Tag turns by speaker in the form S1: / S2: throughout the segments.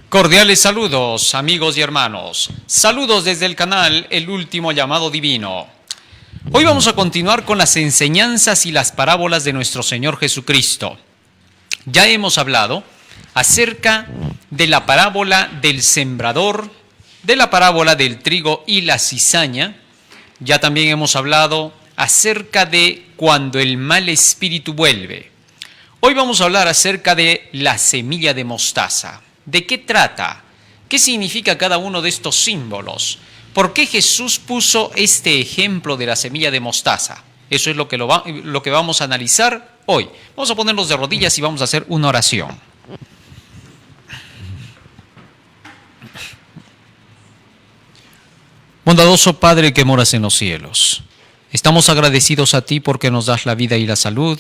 S1: Cordiales saludos, amigos y hermanos. Saludos desde el canal El Último Llamado Divino. Hoy vamos a continuar con las enseñanzas y las parábolas de nuestro Señor Jesucristo. Ya hemos hablado acerca de la parábola del sembrador, de la parábola del trigo y la cizaña. Ya también hemos hablado acerca de cuando el mal espíritu vuelve. Hoy vamos a hablar acerca de la semilla de mostaza. ¿De qué trata? ¿Qué significa cada uno de estos símbolos? ¿Por qué Jesús puso este ejemplo de la semilla de mostaza? Eso es lo que vamos a analizar hoy. Vamos a ponernos de rodillas y vamos a hacer una oración. Bondadoso Padre que moras en los cielos, estamos agradecidos a ti porque nos das la vida y la salud,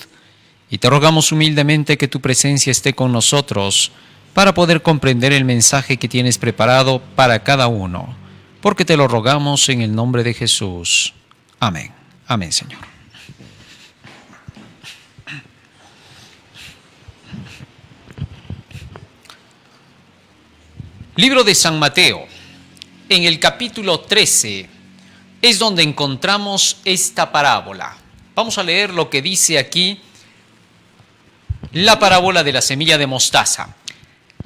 S1: y te rogamos humildemente que tu presencia esté con nosotros para poder comprender el mensaje que tienes preparado para cada uno, porque te lo rogamos en el nombre de Jesús. Amén. Amén, Señor. Libro de San Mateo, en el capítulo 13, es donde encontramos esta parábola. Vamos a leer lo que dice aquí la parábola de la semilla de mostaza.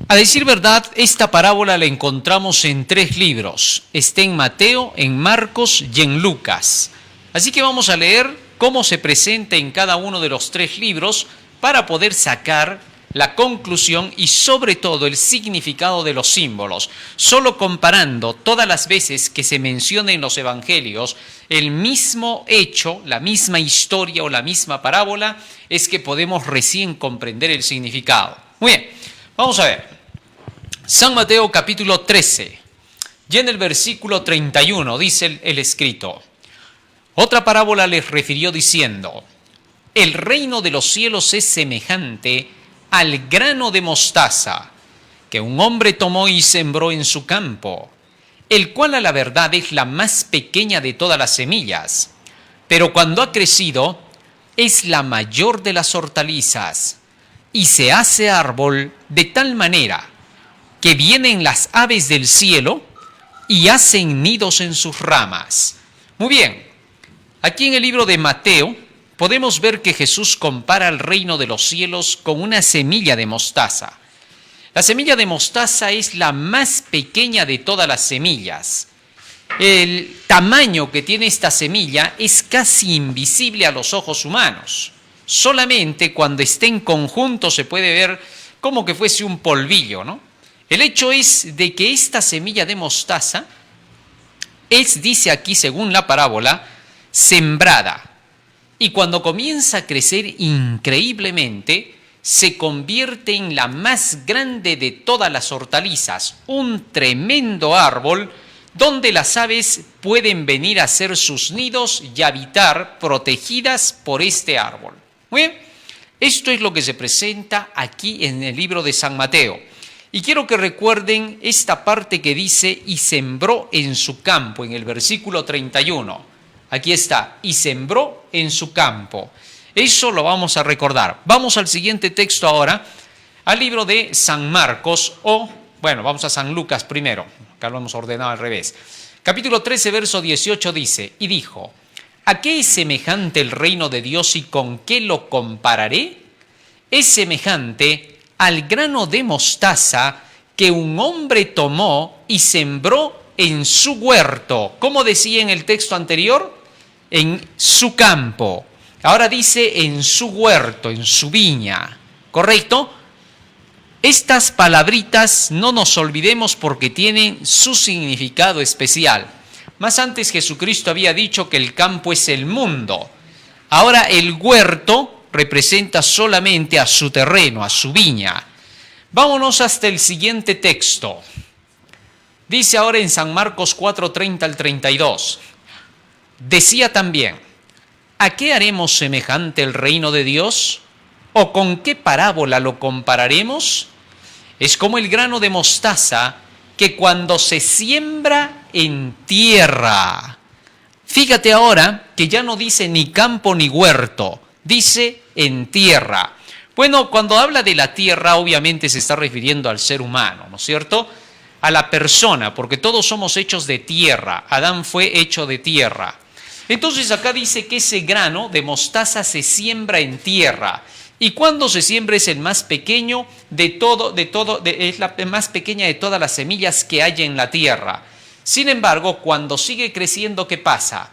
S1: A decir verdad, esta parábola la encontramos en 3 libros. Está en Mateo, en Marcos y en Lucas. Así que vamos a leer cómo se presenta en cada uno de los 3 libros para poder sacar la conclusión y sobre todo el significado de los símbolos. Solo comparando todas las veces que se menciona en los evangelios el mismo hecho, la misma historia o la misma parábola, es que podemos recién comprender el significado. Muy bien, vamos a ver. San Mateo capítulo 13, y en el versículo 31 dice el escrito: otra parábola les refirió diciendo: el reino de los cielos es semejante al grano de mostaza que un hombre tomó y sembró en su campo, el cual a la verdad es la más pequeña de todas las semillas, pero cuando ha crecido es la mayor de las hortalizas y se hace árbol de tal manera que vienen las aves del cielo y hacen nidos en sus ramas. Muy bien, aquí en el libro de Mateo podemos ver que Jesús compara el reino de los cielos con una semilla de mostaza. La semilla de mostaza es la más pequeña de todas las semillas. El tamaño que tiene esta semilla es casi invisible a los ojos humanos. Solamente cuando esté en conjunto se puede ver como que fuese un polvillo, ¿no? El hecho es de que esta semilla de mostaza es, dice aquí según la parábola, sembrada. Y cuando comienza a crecer increíblemente, se convierte en la más grande de todas las hortalizas, un tremendo árbol donde las aves pueden venir a hacer sus nidos y habitar protegidas por este árbol. Muy bien, esto es lo que se presenta aquí en el libro de San Mateo. Y quiero que recuerden esta parte que dice: y sembró en su campo, en el versículo 31. Aquí está, y sembró en su campo. Eso lo vamos a recordar. Vamos al siguiente texto ahora, al libro de San Marcos, vamos a San Lucas primero. Acá lo hemos ordenado al revés. Capítulo 13, verso 18 dice: y dijo: ¿a qué es semejante el reino de Dios y con qué lo compararé? Es semejante al grano de mostaza que un hombre tomó y sembró en su huerto. ¿Cómo decía en el texto anterior? En su campo. Ahora dice en su huerto, en su viña. ¿Correcto? Estas palabritas no nos olvidemos porque tienen su significado especial. Más antes Jesucristo había dicho que el campo es el mundo. Ahora el huerto representa solamente a su terreno, a su viña. Vámonos hasta el siguiente texto. Dice ahora en San Marcos 4:30 al 32. Decía también: ¿a qué haremos semejante el reino de Dios? ¿O con qué parábola lo compararemos? Es como el grano de mostaza que cuando se siembra en tierra. Fíjate ahora que ya no dice ni campo ni huerto, dice en tierra. Bueno, cuando habla de la tierra, obviamente se está refiriendo al ser humano, ¿no es cierto? A la persona, porque todos somos hechos de tierra. Adán fue hecho de tierra. Entonces acá dice que ese grano de mostaza se siembra en tierra. Y cuando se siembra es el más pequeño es la más pequeña de todas las semillas que hay en la tierra. Sin embargo, cuando sigue creciendo, ¿qué pasa?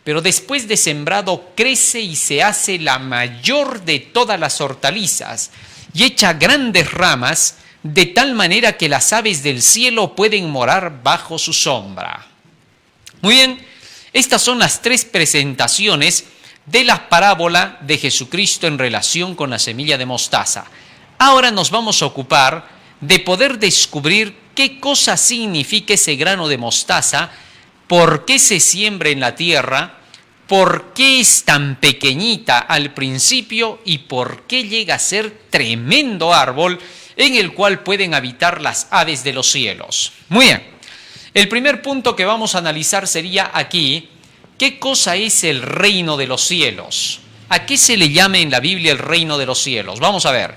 S1: Pero después de sembrado crece y se hace la mayor de todas las hortalizas y echa grandes ramas de tal manera que las aves del cielo pueden morar bajo su sombra. Muy bien, estas son las tres presentaciones de la parábola de Jesucristo en relación con la semilla de mostaza. Ahora nos vamos a ocupar de poder descubrir qué cosa significa ese grano de mostaza, por qué se siembra en la tierra, por qué es tan pequeñita al principio y por qué llega a ser tremendo árbol en el cual pueden habitar las aves de los cielos. Muy bien, el primer punto que vamos a analizar sería aquí, ¿qué cosa es el reino de los cielos? ¿A qué se le llama en la Biblia el reino de los cielos? Vamos a ver.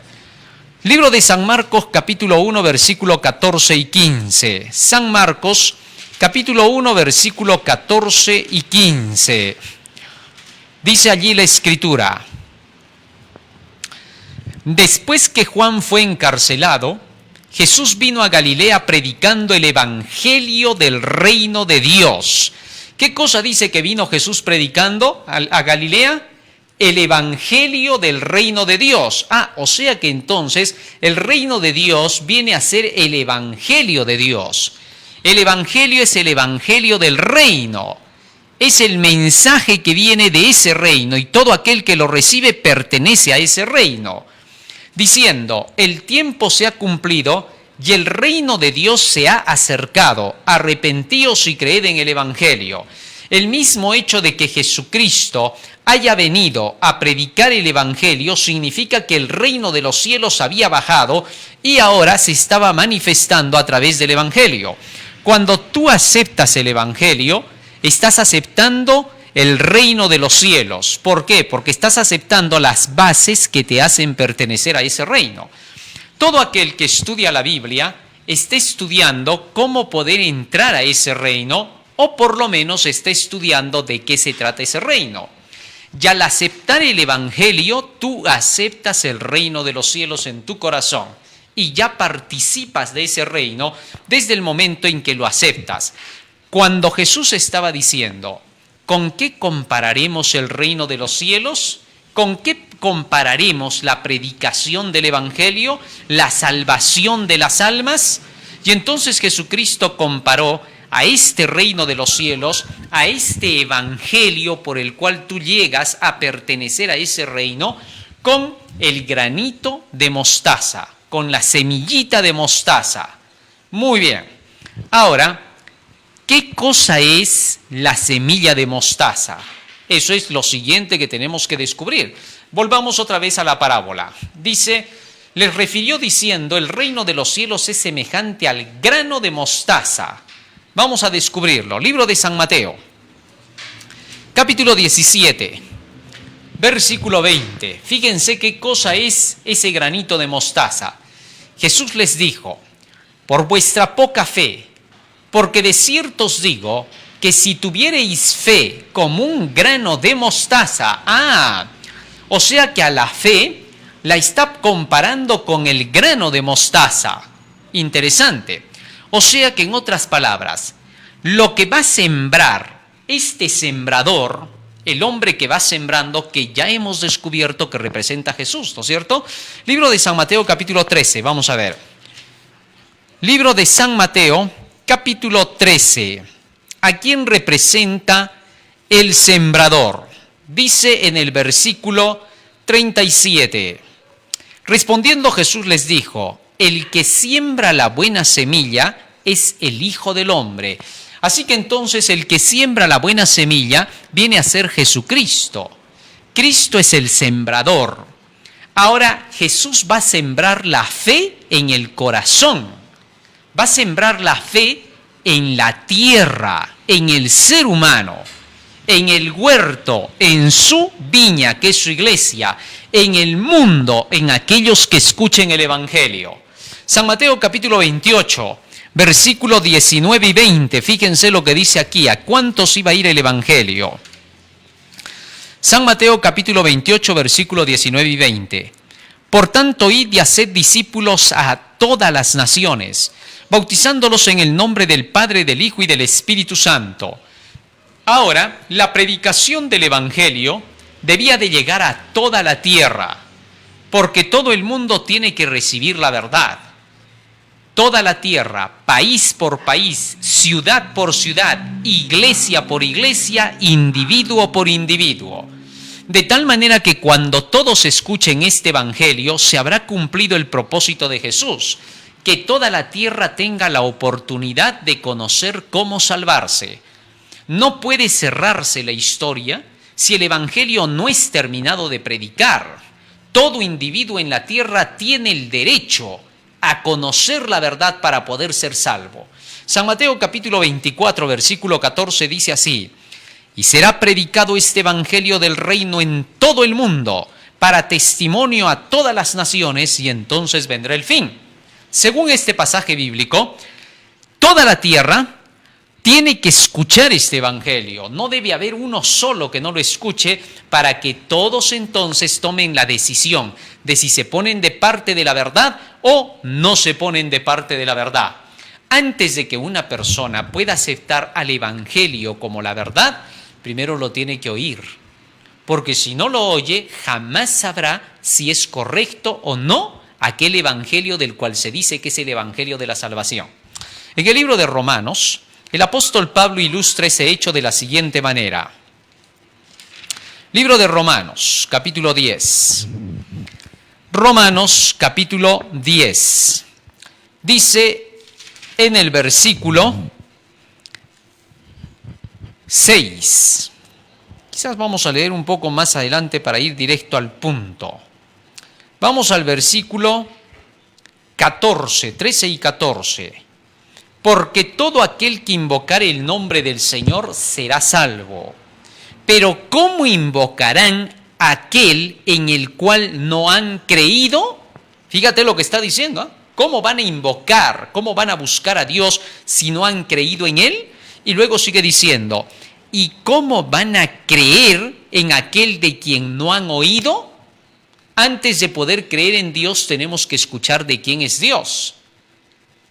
S1: Libro de San Marcos, capítulo 1, versículo 14 y 15. San Marcos, capítulo 1, versículo 14 y 15. Dice allí la Escritura: después que Juan fue encarcelado, Jesús vino a Galilea predicando el evangelio del reino de Dios. ¿Qué cosa dice que vino Jesús predicando a Galilea? El evangelio del reino de Dios. O sea que entonces el reino de Dios viene a ser el evangelio de Dios. El evangelio es el evangelio del reino. Es el mensaje que viene de ese reino y todo aquel que lo recibe pertenece a ese reino. Diciendo, el tiempo se ha cumplido y el reino de Dios se ha acercado. Arrepentíos y creed en el evangelio. El mismo hecho de que Jesucristo haya venido a predicar el evangelio significa que el reino de los cielos había bajado y ahora se estaba manifestando a través del evangelio. Cuando tú aceptas el evangelio, estás aceptando el reino de los cielos. ¿Por qué? Porque estás aceptando las bases que te hacen pertenecer a ese reino. Todo aquel que estudia la Biblia está estudiando cómo poder entrar a ese reino, o por lo menos está estudiando de qué se trata ese reino. Y al aceptar el evangelio, tú aceptas el reino de los cielos en tu corazón y ya participas de ese reino desde el momento en que lo aceptas. Cuando Jesús estaba diciendo, ¿con qué compararemos el reino de los cielos? ¿Con qué compararemos la predicación del evangelio, la salvación de las almas? Y entonces Jesucristo comparó a este reino de los cielos, a este evangelio por el cual tú llegas a pertenecer a ese reino, con el granito de mostaza, con la semillita de mostaza. Muy bien. Ahora, ¿qué cosa es la semilla de mostaza? Eso es lo siguiente que tenemos que descubrir. Volvamos otra vez a la parábola. Dice, les refirió diciendo, el reino de los cielos es semejante al grano de mostaza. Vamos a descubrirlo. Libro de San Mateo, capítulo 17, versículo 20. Fíjense qué cosa es ese granito de mostaza. Jesús les dijo, por vuestra poca fe, porque de cierto os digo que si tuviereis fe como un grano de mostaza, o sea que a la fe la está comparando con el grano de mostaza. Interesante. O sea que en otras palabras, lo que va a sembrar este sembrador, el hombre que va sembrando, que ya hemos descubierto que representa a Jesús, ¿no es cierto? Libro de San Mateo, capítulo 13, vamos a ver. Libro de San Mateo, capítulo 13. ¿A quién representa el sembrador? Dice en el versículo 37. Respondiendo Jesús les dijo, el que siembra la buena semilla es el Hijo del Hombre. Así que entonces el que siembra la buena semilla viene a ser Jesucristo. Cristo es el sembrador. Ahora Jesús va a sembrar la fe en el corazón. Va a sembrar la fe en la tierra, en el ser humano, en el huerto, en su viña, que es su iglesia. en el mundo, en aquellos que escuchen el Evangelio. San Mateo capítulo 28, versículo 19 y 20. Fíjense lo que dice aquí. ¿A cuántos iba a ir el Evangelio? San Mateo capítulo 28, versículo 19 y 20. Por tanto, id y haced discípulos a todas las naciones, bautizándolos en el nombre del Padre, del Hijo y del Espíritu Santo. Ahora, la predicación del Evangelio debía de llegar a toda la tierra, porque todo el mundo tiene que recibir la verdad. Toda la tierra, país por país, ciudad por ciudad, iglesia por iglesia, individuo por individuo. De tal manera que cuando todos escuchen este Evangelio, se habrá cumplido el propósito de Jesús, que toda la tierra tenga la oportunidad de conocer cómo salvarse. No puede cerrarse la historia si el Evangelio no es terminado de predicar. Todo individuo en la tierra tiene el derecho a conocer la verdad para poder ser salvo. San Mateo capítulo 24, versículo 14 dice así: y será predicado este evangelio del reino en todo el mundo, para testimonio a todas las naciones, y entonces vendrá el fin. Según este pasaje bíblico, toda la tierra tiene que escuchar este evangelio. No debe haber uno solo que no lo escuche, para que todos entonces tomen la decisión de si se ponen de parte de la verdad o no se ponen de parte de la verdad. Antes de que una persona pueda aceptar al evangelio como la verdad, primero lo tiene que oír, porque si no lo oye, jamás sabrá si es correcto o no aquel evangelio del cual se dice que es el evangelio de la salvación. En el libro de Romanos, el apóstol Pablo ilustra ese hecho de la siguiente manera. Libro de Romanos, capítulo 10. Romanos, capítulo 10. Dice en el versículo 6. Quizás vamos a leer un poco más adelante para ir directo al punto. Vamos al versículo 14, 13 y 14. Porque todo aquel que invocare el nombre del Señor será salvo. Pero ¿cómo invocarán a aquel en el cual no han creído? Fíjate lo que está diciendo, ¿eh? ¿Cómo van a invocar, cómo van a buscar a Dios si no han creído en Él? Y luego sigue diciendo, ¿y cómo van a creer en aquel de quien no han oído? Antes de poder creer en Dios tenemos que escuchar de quién es Dios.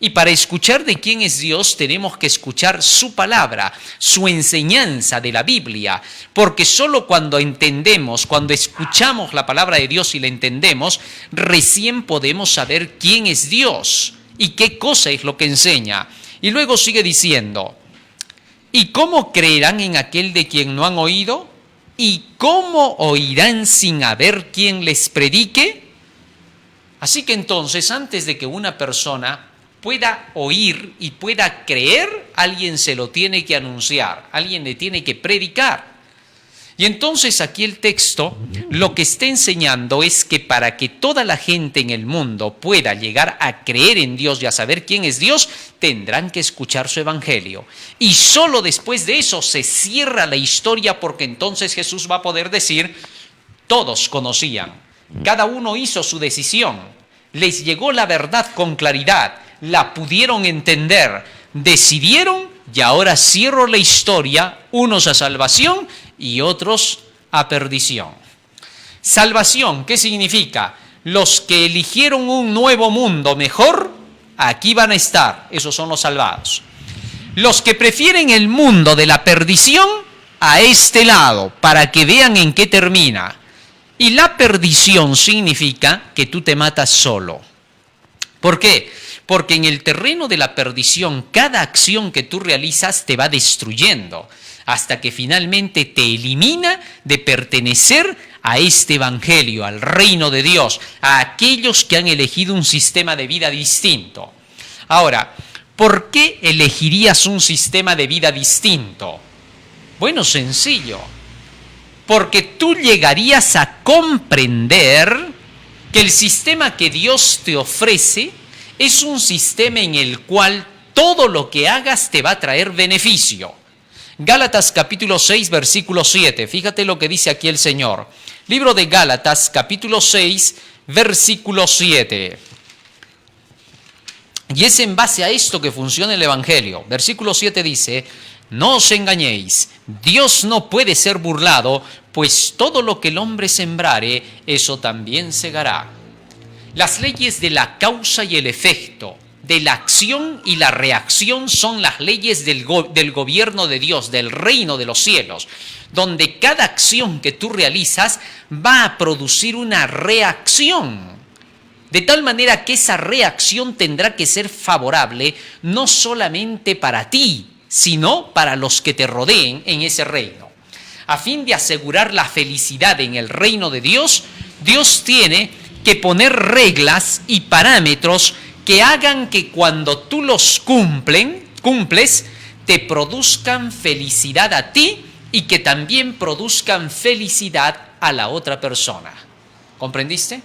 S1: Y para escuchar de quién es Dios tenemos que escuchar su palabra, su enseñanza de la Biblia. Porque solo cuando entendemos, cuando escuchamos la palabra de Dios y la entendemos, recién podemos saber quién es Dios y qué cosa es lo que enseña. Y luego sigue diciendo, ¿y cómo creerán en aquel de quien no han oído? ¿Y cómo oirán sin haber quien les predique? Así que entonces, antes de que una persona pueda oír y pueda creer, alguien se lo tiene que anunciar, alguien le tiene que predicar. Y entonces aquí el texto lo que está enseñando es que para que toda la gente en el mundo pueda llegar a creer en Dios y a saber quién es Dios, tendrán que escuchar su evangelio. Y solo después de eso se cierra la historia, porque entonces Jesús va a poder decir, todos conocían, cada uno hizo su decisión, les llegó la verdad con claridad, la pudieron entender, decidieron y ahora cierro la historia, unos a salvación y otros a perdición. Salvación, ¿qué significa? Los que eligieron un nuevo mundo mejor, aquí van a estar, esos son los salvados. Los que prefieren el mundo de la perdición, a este lado, para que vean en qué termina. Y la perdición significa que tú te matas solo. ¿Por qué? Porque en el terreno de la perdición, cada acción que tú realizas te va destruyendo, hasta que finalmente te elimina de pertenecer a este evangelio, al reino de Dios, a aquellos que han elegido un sistema de vida distinto. Ahora, ¿por qué elegirías un sistema de vida distinto? Bueno, sencillo. Porque tú llegarías a comprender que el sistema que Dios te ofrece es un sistema en el cual todo lo que hagas te va a traer beneficio. Gálatas capítulo 6, versículo 7. Fíjate lo que dice aquí el Señor. Libro de Gálatas capítulo 6, versículo 7. Y es en base a esto que funciona el Evangelio. Versículo 7 dice: no os engañéis, Dios no puede ser burlado, pues todo lo que el hombre sembrare, eso también segará. Las leyes de la causa y el efecto, de la acción y la reacción, son las leyes del gobierno de Dios, del reino de los cielos, donde cada acción que tú realizas va a producir una reacción. De tal manera que esa reacción tendrá que ser favorable no solamente para ti, sino para los que te rodeen en ese reino. A fin de asegurar la felicidad en el reino de Dios, Dios tiene que poner reglas y parámetros que hagan que cuando tú los cumples, te produzcan felicidad a ti y que también produzcan felicidad a la otra persona. ¿Comprendiste?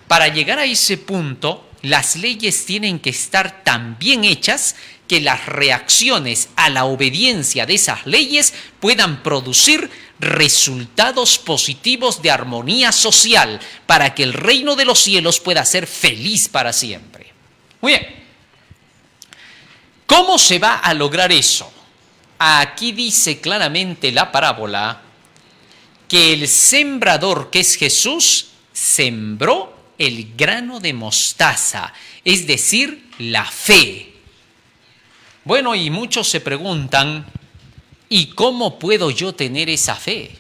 S1: Para llegar a ese punto, las leyes tienen que estar tan bien hechas que las reacciones a la obediencia de esas leyes puedan producir resultados positivos de armonía social para que el reino de los cielos pueda ser feliz para siempre. Muy bien. ¿Cómo se va a lograr eso? Aquí dice claramente la parábola que el sembrador, que es Jesús, sembró el grano de mostaza, es decir, la fe. Bueno, y muchos se preguntan, ¿y cómo puedo yo tener esa fe?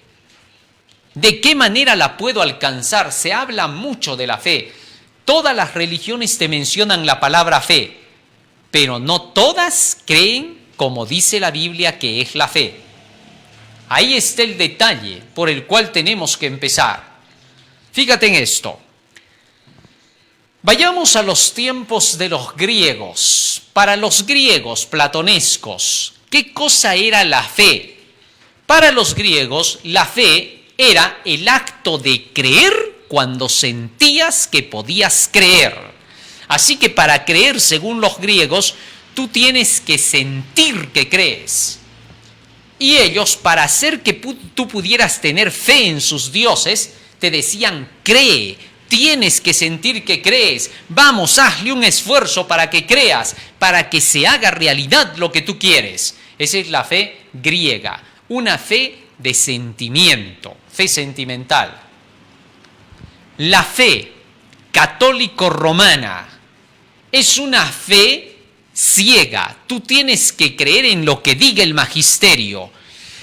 S1: ¿De qué manera la puedo alcanzar? Se habla mucho de la fe. Todas las religiones te mencionan la palabra fe, pero no todas creen como dice la Biblia que es la fe. Ahí está el detalle por el cual tenemos que empezar. Fíjate en esto. Vayamos a los tiempos de los griegos. Para los griegos platonescos, ¿qué cosa era la fe? Para los griegos, la fe era el acto de creer cuando sentías que podías creer. Así que para creer, según los griegos, tú tienes que sentir que crees. Y ellos, para hacer que tú pudieras tener fe en sus dioses, te decían: cree. Tienes que sentir que crees. Vamos, hazle un esfuerzo para que creas, para que se haga realidad lo que tú quieres. Esa es la fe griega, una fe de sentimiento, fe sentimental. La fe católico-romana es una fe ciega. Tú tienes que creer en lo que diga el magisterio.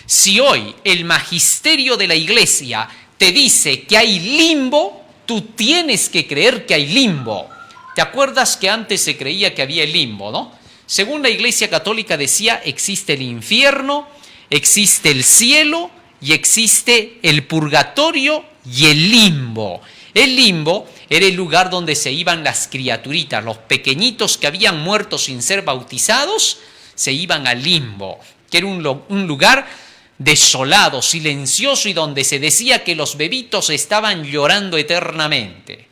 S1: Si hoy el magisterio de la iglesia te dice que hay limbo, tú tienes que creer que hay limbo. ¿Te acuerdas que antes se creía que había el limbo, no? Según la Iglesia Católica decía, existe el infierno, existe el cielo y existe el purgatorio y el limbo. El limbo era el lugar donde se iban las criaturitas, los pequeñitos que habían muerto sin ser bautizados, se iban al limbo, que era un lugar desolado, silencioso, y donde se decía que los bebitos estaban llorando eternamente.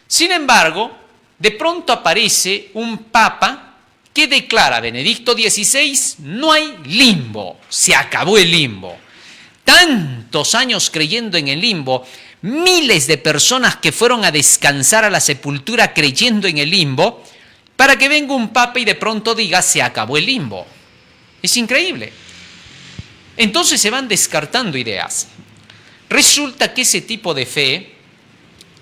S1: Sin embargo, de pronto aparece un papa que declara, Benedicto XVI, no hay limbo, se acabó el limbo. Tantos años creyendo en el limbo, miles de personas que fueron a descansar a la sepultura creyendo en el limbo, para que venga un papa y de pronto diga, se acabó el limbo. Es increíble. Entonces se van descartando ideas. Resulta que ese tipo de fe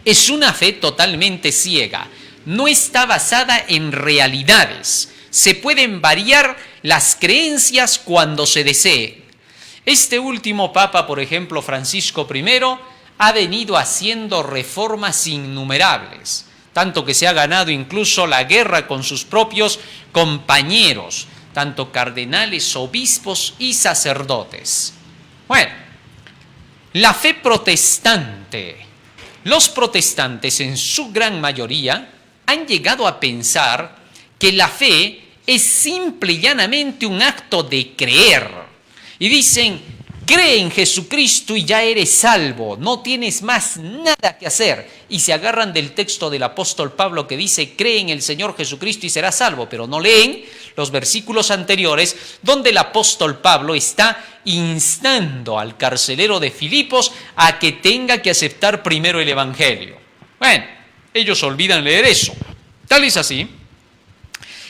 S1: es una fe totalmente ciega. No está basada en realidades. Se pueden variar las creencias cuando se desee. Este último papa, por ejemplo, Francisco I, ha venido haciendo reformas innumerables, tanto que se ha ganado incluso la guerra con sus propios compañeros, tanto cardenales, obispos y sacerdotes. Bueno, la fe protestante. Los protestantes, en su gran mayoría, han llegado a pensar que la fe es simple y llanamente un acto de creer. Y dicen, cree en Jesucristo y ya eres salvo, no tienes más nada que hacer. Y se agarran del texto del apóstol Pablo que dice, cree en el Señor Jesucristo y serás salvo, pero no leen los versículos anteriores donde el apóstol Pablo está instando al carcelero de Filipos a que tenga que aceptar primero el evangelio. Bueno, ellos olvidan leer eso. Tal es así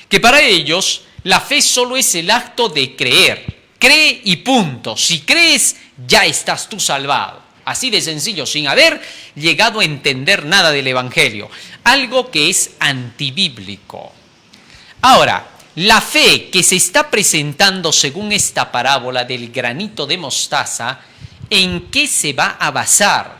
S1: que para ellos la fe solo es el acto de creer. Cree y punto. Si crees, ya estás tú salvado. Así de sencillo, sin haber llegado a entender nada del evangelio. Algo que es antibíblico. Ahora, la fe que se está presentando según esta parábola del granito de mostaza, ¿en qué se va a basar?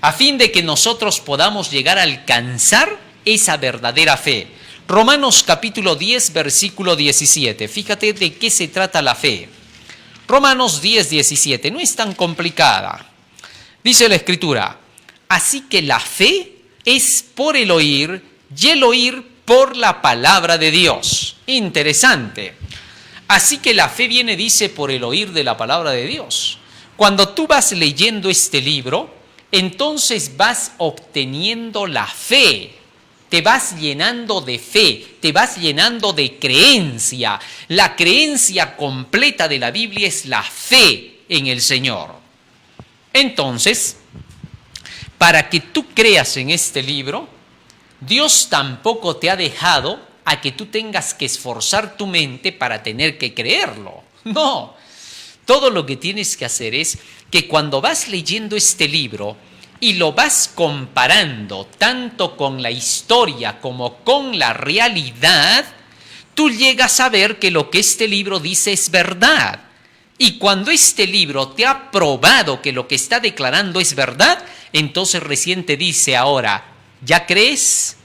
S1: A fin de que nosotros podamos llegar a alcanzar esa verdadera fe. Romanos capítulo 10, versículo 17. Fíjate de qué se trata la fe. Romanos 10, 17. No es tan complicada. Dice la Escritura, así que la fe es por el oír y el oír por la palabra de Dios. Interesante. Así que la fe viene, dice, por el oír de la palabra de Dios. Cuando tú vas leyendo este libro, entonces vas obteniendo la fe. Te vas llenando de fe, te vas llenando de creencia. La creencia completa de la Biblia es la fe en el Señor. Entonces, para que tú creas en este libro, Dios tampoco te ha dejado a que tú tengas que esforzar tu mente para tener que creerlo. No, todo lo que tienes que hacer es que cuando vas leyendo este libro y lo vas comparando tanto con la historia como con la realidad, tú llegas a ver que lo que este libro dice es verdad. Y cuando este libro te ha probado que lo que está declarando es verdad, entonces recién te dice ahora, ¿ya crees?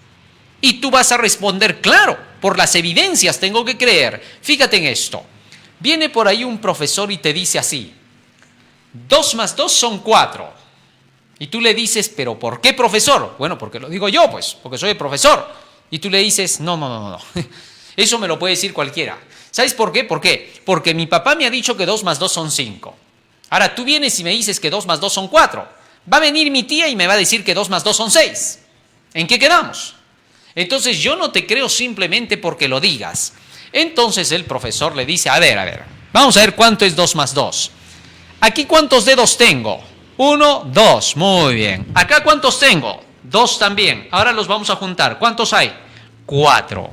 S1: Y tú vas a responder, claro, por las evidencias tengo que creer. Fíjate en esto. Viene por ahí un profesor y te dice así, 2 más 2 son 4. Y tú le dices, ¿pero por qué, profesor? Bueno, porque lo digo yo, pues, porque soy el profesor. Y tú le dices, no. Eso me lo puede decir cualquiera. ¿Sabes por qué? ¿Por qué? Porque mi papá me ha dicho que 2 más 2 son 5. Ahora tú vienes y me dices que 2 más 2 son 4. Va a venir mi tía y me va a decir que 2 más 2 son 6. ¿En qué quedamos? Entonces yo no te creo simplemente porque lo digas. Entonces el profesor le dice, a ver, vamos a ver cuánto es 2 más 2. Aquí cuántos dedos tengo. 1, 2, muy bien. Acá cuántos tengo. 2 también. Ahora los vamos a juntar. ¿Cuántos hay? 4.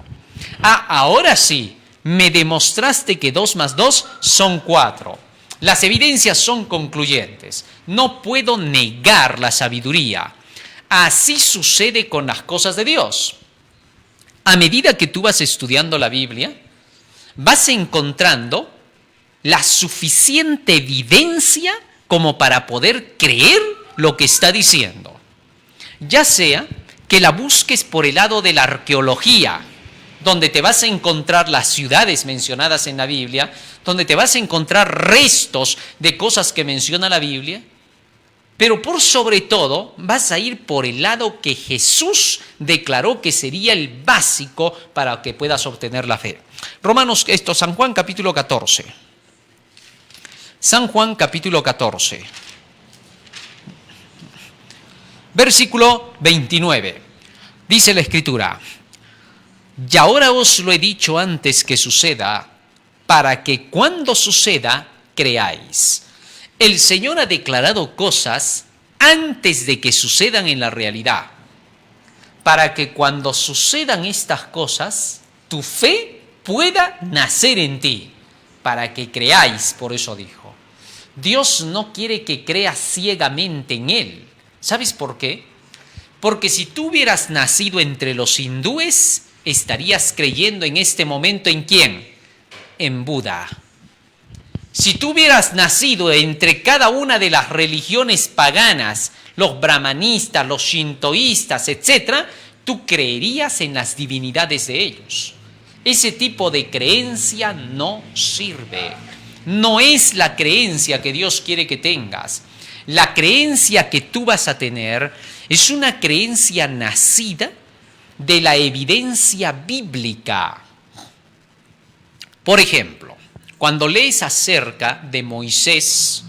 S1: Ahora sí, me demostraste que 2 más 2 son 4. Las evidencias son concluyentes. No puedo negar la sabiduría. Así sucede con las cosas de Dios. A medida que tú vas estudiando la Biblia, vas encontrando la suficiente evidencia como para poder creer lo que está diciendo. Ya sea que la busques por el lado de la arqueología, donde te vas a encontrar las ciudades mencionadas en la Biblia, donde te vas a encontrar restos de cosas que menciona la Biblia, pero por sobre todo vas a ir por el lado que Jesús declaró que sería el básico para que puedas obtener la fe. San Juan capítulo 14. San Juan capítulo 14. Versículo 29. Dice la Escritura, y ahora os lo he dicho antes que suceda, para que cuando suceda, creáis. El Señor ha declarado cosas antes de que sucedan en la realidad, para que cuando sucedan estas cosas, tu fe pueda nacer en ti, para que creáis, por eso dijo. Dios no quiere que creas ciegamente en Él. ¿Sabes por qué? Porque si tú hubieras nacido entre los hindúes, estarías creyendo en este momento ¿en quién? En Buda. Si tú hubieras nacido entre cada una de las religiones paganas, los brahmanistas, los shintoístas, etc., tú creerías en las divinidades de ellos. Ese tipo de creencia no sirve. No es la creencia que Dios quiere que tengas. La creencia que tú vas a tener es una creencia nacida de la evidencia bíblica. Por ejemplo, cuando lees acerca de Moisés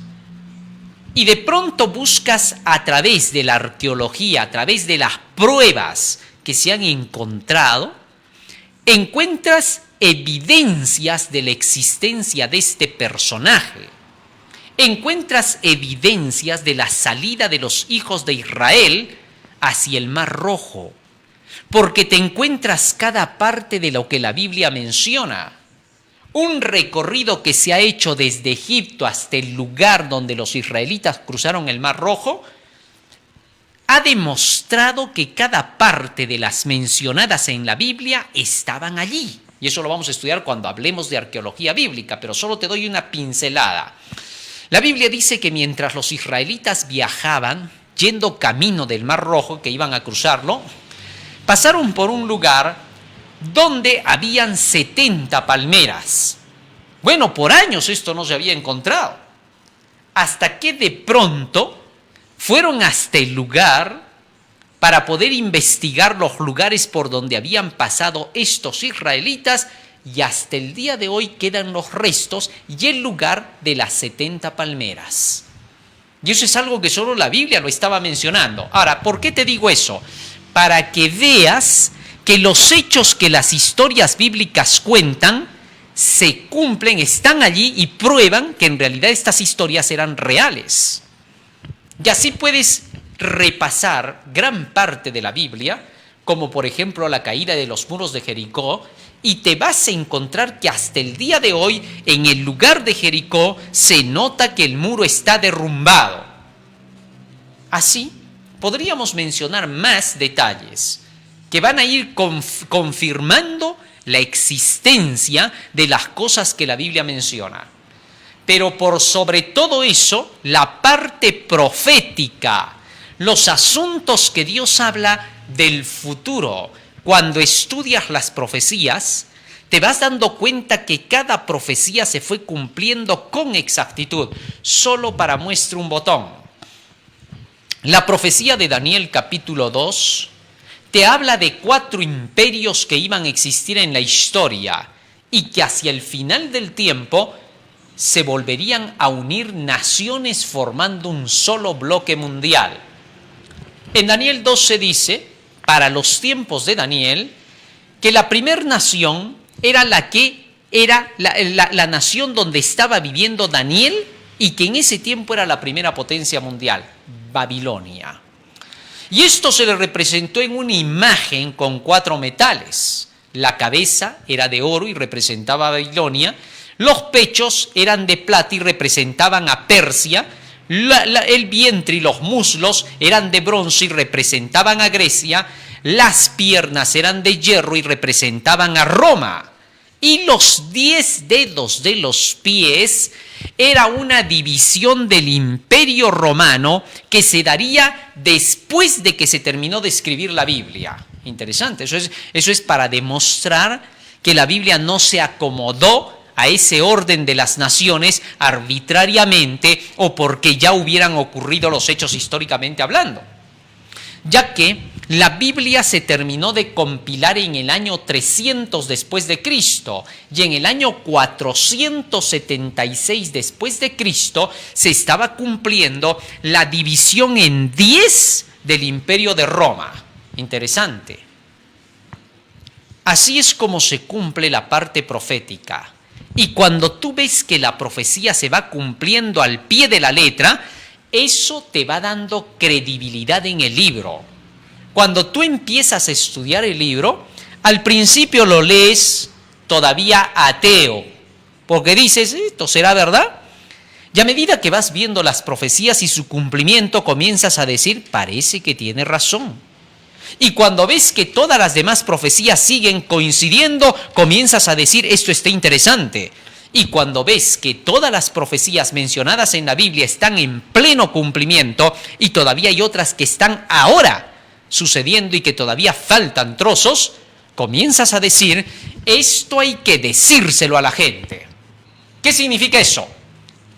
S1: y de pronto buscas a través de la arqueología, a través de las pruebas que se han encontrado, encuentras evidencias de la existencia de este personaje. Encuentras evidencias de la salida de los hijos de Israel hacia el Mar Rojo, porque te encuentras cada parte de lo que la Biblia menciona. Un recorrido que se ha hecho desde Egipto hasta el lugar donde los israelitas cruzaron el Mar Rojo ha demostrado que cada parte de las mencionadas en la Biblia estaban allí. Y eso lo vamos a estudiar cuando hablemos de arqueología bíblica, pero solo te doy una pincelada. La Biblia dice que mientras los israelitas viajaban, yendo camino del Mar Rojo, que iban a cruzarlo, pasaron por un lugar donde habían 70 palmeras. Bueno, por años esto no se había encontrado. Hasta que de pronto fueron hasta el lugar para poder investigar los lugares por donde habían pasado estos israelitas, y hasta el día de hoy quedan los restos y el lugar de las 70 palmeras. Y eso es algo que solo la Biblia lo estaba mencionando. Ahora, ¿por qué te digo eso? Para que veas que los hechos que las historias bíblicas cuentan se cumplen, están allí y prueban que en realidad estas historias eran reales. Y así puedes repasar gran parte de la Biblia, como por ejemplo la caída de los muros de Jericó, y te vas a encontrar que hasta el día de hoy en el lugar de Jericó se nota que el muro está derrumbado. Así podríamos mencionar más detalles que van a ir confirmando la existencia de las cosas que la Biblia menciona. Pero por sobre todo eso, la parte profética, los asuntos que Dios habla del futuro. Cuando estudias las profecías, te vas dando cuenta que cada profecía se fue cumpliendo con exactitud. Solo para muestra un botón. La profecía de Daniel capítulo 2 te habla de 4 imperios que iban a existir en la historia y que hacia el final del tiempo se volverían a unir naciones formando un solo bloque mundial. En Daniel 2 se dice, para los tiempos de Daniel, que la primera nación era la nación donde estaba viviendo Daniel y que en ese tiempo era la primera potencia mundial, Babilonia. Y esto se le representó en una imagen con 4 metales. La cabeza era de oro y representaba a Babilonia, los pechos eran de plata y representaban a Persia, el vientre y los muslos eran de bronce y representaban a Grecia, las piernas eran de hierro y representaban a Roma, y los 10 dedos de los pies era una división del Imperio Romano que se daría después de que se terminó de escribir la Biblia. Interesante, eso es para demostrar que la Biblia no se acomodó a ese orden de las naciones arbitrariamente o porque ya hubieran ocurrido los hechos históricamente hablando, ya que la Biblia se terminó de compilar en el año 300 después de Cristo y en el año 476 después de Cristo se estaba cumpliendo la división en 10 del Imperio de Roma. Interesante. Así es como se cumple la parte profética. Y cuando tú ves que la profecía se va cumpliendo al pie de la letra, eso te va dando credibilidad en el libro. Cuando tú empiezas a estudiar el libro, al principio lo lees todavía ateo, porque dices, ¿esto será verdad? Y a medida que vas viendo las profecías y su cumplimiento, comienzas a decir, parece que tiene razón. Y cuando ves que todas las demás profecías siguen coincidiendo, comienzas a decir, esto está interesante. Y cuando ves que todas las profecías mencionadas en la Biblia están en pleno cumplimiento y todavía hay otras que están ahora sucediendo y que todavía faltan trozos, comienzas a decir, esto hay que decírselo a la gente. ¿Qué significa eso?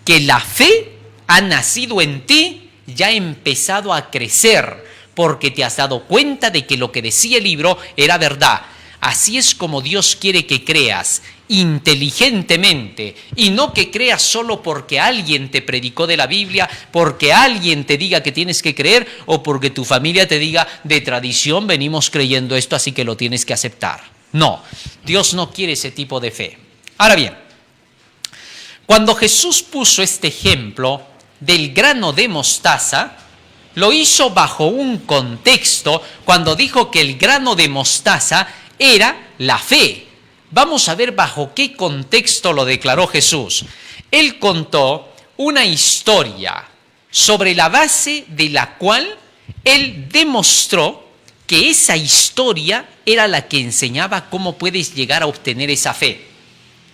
S1: Que la fe ha nacido en ti y ha empezado a crecer, porque te has dado cuenta de que lo que decía el libro era verdad. Así es como Dios quiere que creas, inteligentemente, y no que creas solo porque alguien te predicó de la Biblia, porque alguien te diga que tienes que creer o porque tu familia te diga de tradición venimos creyendo esto, así que lo tienes que aceptar. No, Dios no quiere ese tipo de fe. Ahora bien, cuando Jesús puso este ejemplo del grano de mostaza, lo hizo bajo un contexto cuando dijo que el grano de mostaza era la fe. Vamos a ver bajo qué contexto lo declaró Jesús. Él contó una historia sobre la base de la cual él demostró que esa historia era la que enseñaba cómo puedes llegar a obtener esa fe.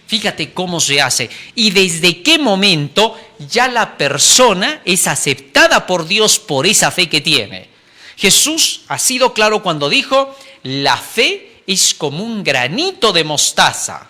S1: Fíjate cómo se hace y desde qué momento ya la persona es aceptada por Dios por esa fe que tiene. Jesús ha sido claro cuando dijo, la fe es como un granito de mostaza.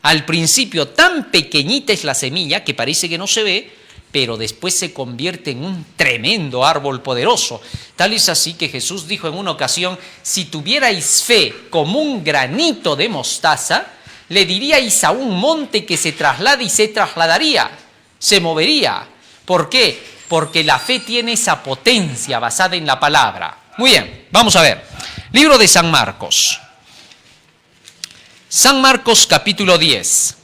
S1: Al principio tan pequeñita es la semilla que parece que no se ve, pero después se convierte en un tremendo árbol poderoso. Tal es así que Jesús dijo en una ocasión, si tuvierais fe como un granito de mostaza, le diríais a un monte que se traslade y se trasladaría, se movería. ¿Por qué? Porque la fe tiene esa potencia basada en la palabra. Muy bien, vamos a ver. Libro de San Marcos. San Marcos capítulo 10.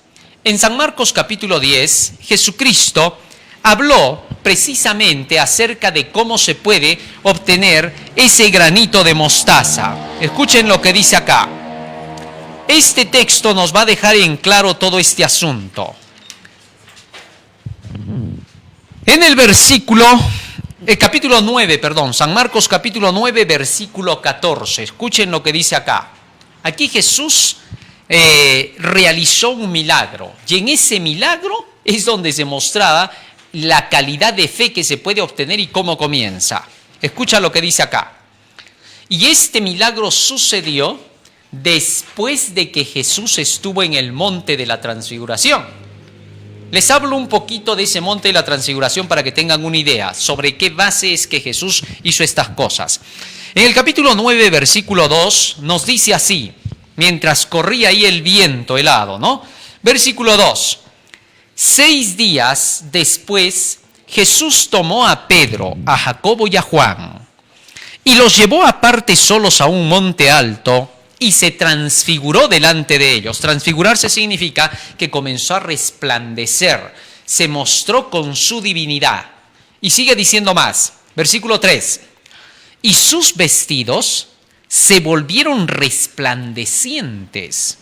S1: En San Marcos capítulo 10, Jesucristo habló precisamente acerca de cómo se puede obtener ese granito de mostaza. Escuchen lo que dice acá. Este texto nos va a dejar en claro todo este asunto. En el capítulo 9, San Marcos capítulo 9, versículo 14. Escuchen lo que dice acá. Aquí Jesús realizó un milagro y en ese milagro es donde se mostraba la calidad de fe que se puede obtener y cómo comienza. Escucha lo que dice acá. Y este milagro sucedió después de que Jesús estuvo en el monte de la transfiguración. Les hablo un poquito de ese monte de la transfiguración para que tengan una idea sobre qué base es que Jesús hizo estas cosas. En el capítulo 9, versículo 2, nos dice así, mientras corría ahí el viento helado, ¿no? Versículo 2. 6 días después, Jesús tomó a Pedro, a Jacobo y a Juan, y los llevó aparte solos a un monte alto, y se transfiguró delante de ellos. Transfigurarse significa que comenzó a resplandecer, se mostró con su divinidad. Y sigue diciendo más, versículo 3. Y sus vestidos se volvieron resplandecientes,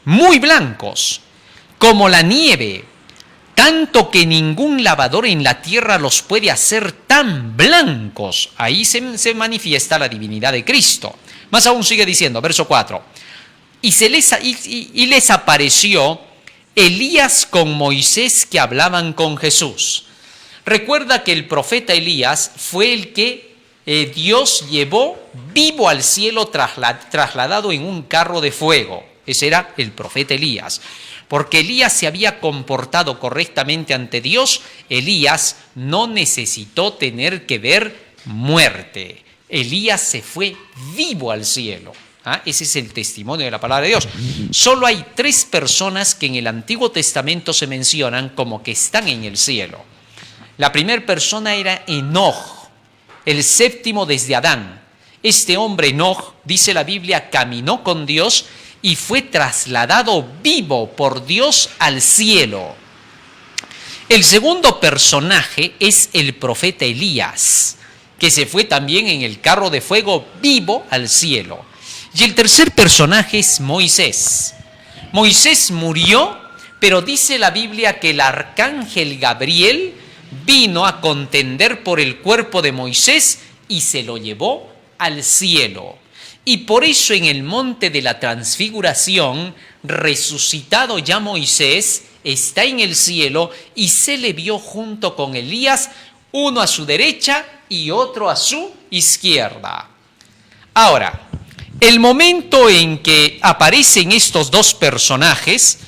S1: muy blancos, como la nieve, tanto que ningún lavador en la tierra los puede hacer tan blancos. Ahí se manifiesta la divinidad de Cristo. Más aún sigue diciendo, verso 4, y les apareció Elías con Moisés que hablaban con Jesús. Recuerda que el profeta Elías fue el que Dios llevó vivo al cielo trasladado en un carro de fuego. Ese era el profeta Elías. Porque Elías se había comportado correctamente ante Dios, Elías no necesitó tener que ver muerte. Elías se fue vivo al cielo. Ese es el testimonio de la palabra de Dios. Solo hay 3 personas que en el Antiguo Testamento se mencionan como que están en el cielo. La primera persona era Enoch, el 7º desde Adán. Este hombre Enoch, dice la Biblia, caminó con Dios y fue trasladado vivo por Dios al cielo. El segundo personaje es el profeta Elías, que se fue también en el carro de fuego vivo al cielo. Y el tercer personaje es Moisés. Moisés murió, pero dice la Biblia que el arcángel Gabriel vino a contender por el cuerpo de Moisés y se lo llevó al cielo. Y por eso en el monte de la transfiguración, resucitado ya Moisés, está en el cielo y se le vio junto con Elías, uno a su derecha y otro a su izquierda. Ahora, el momento en que aparecen estos 2 personajes,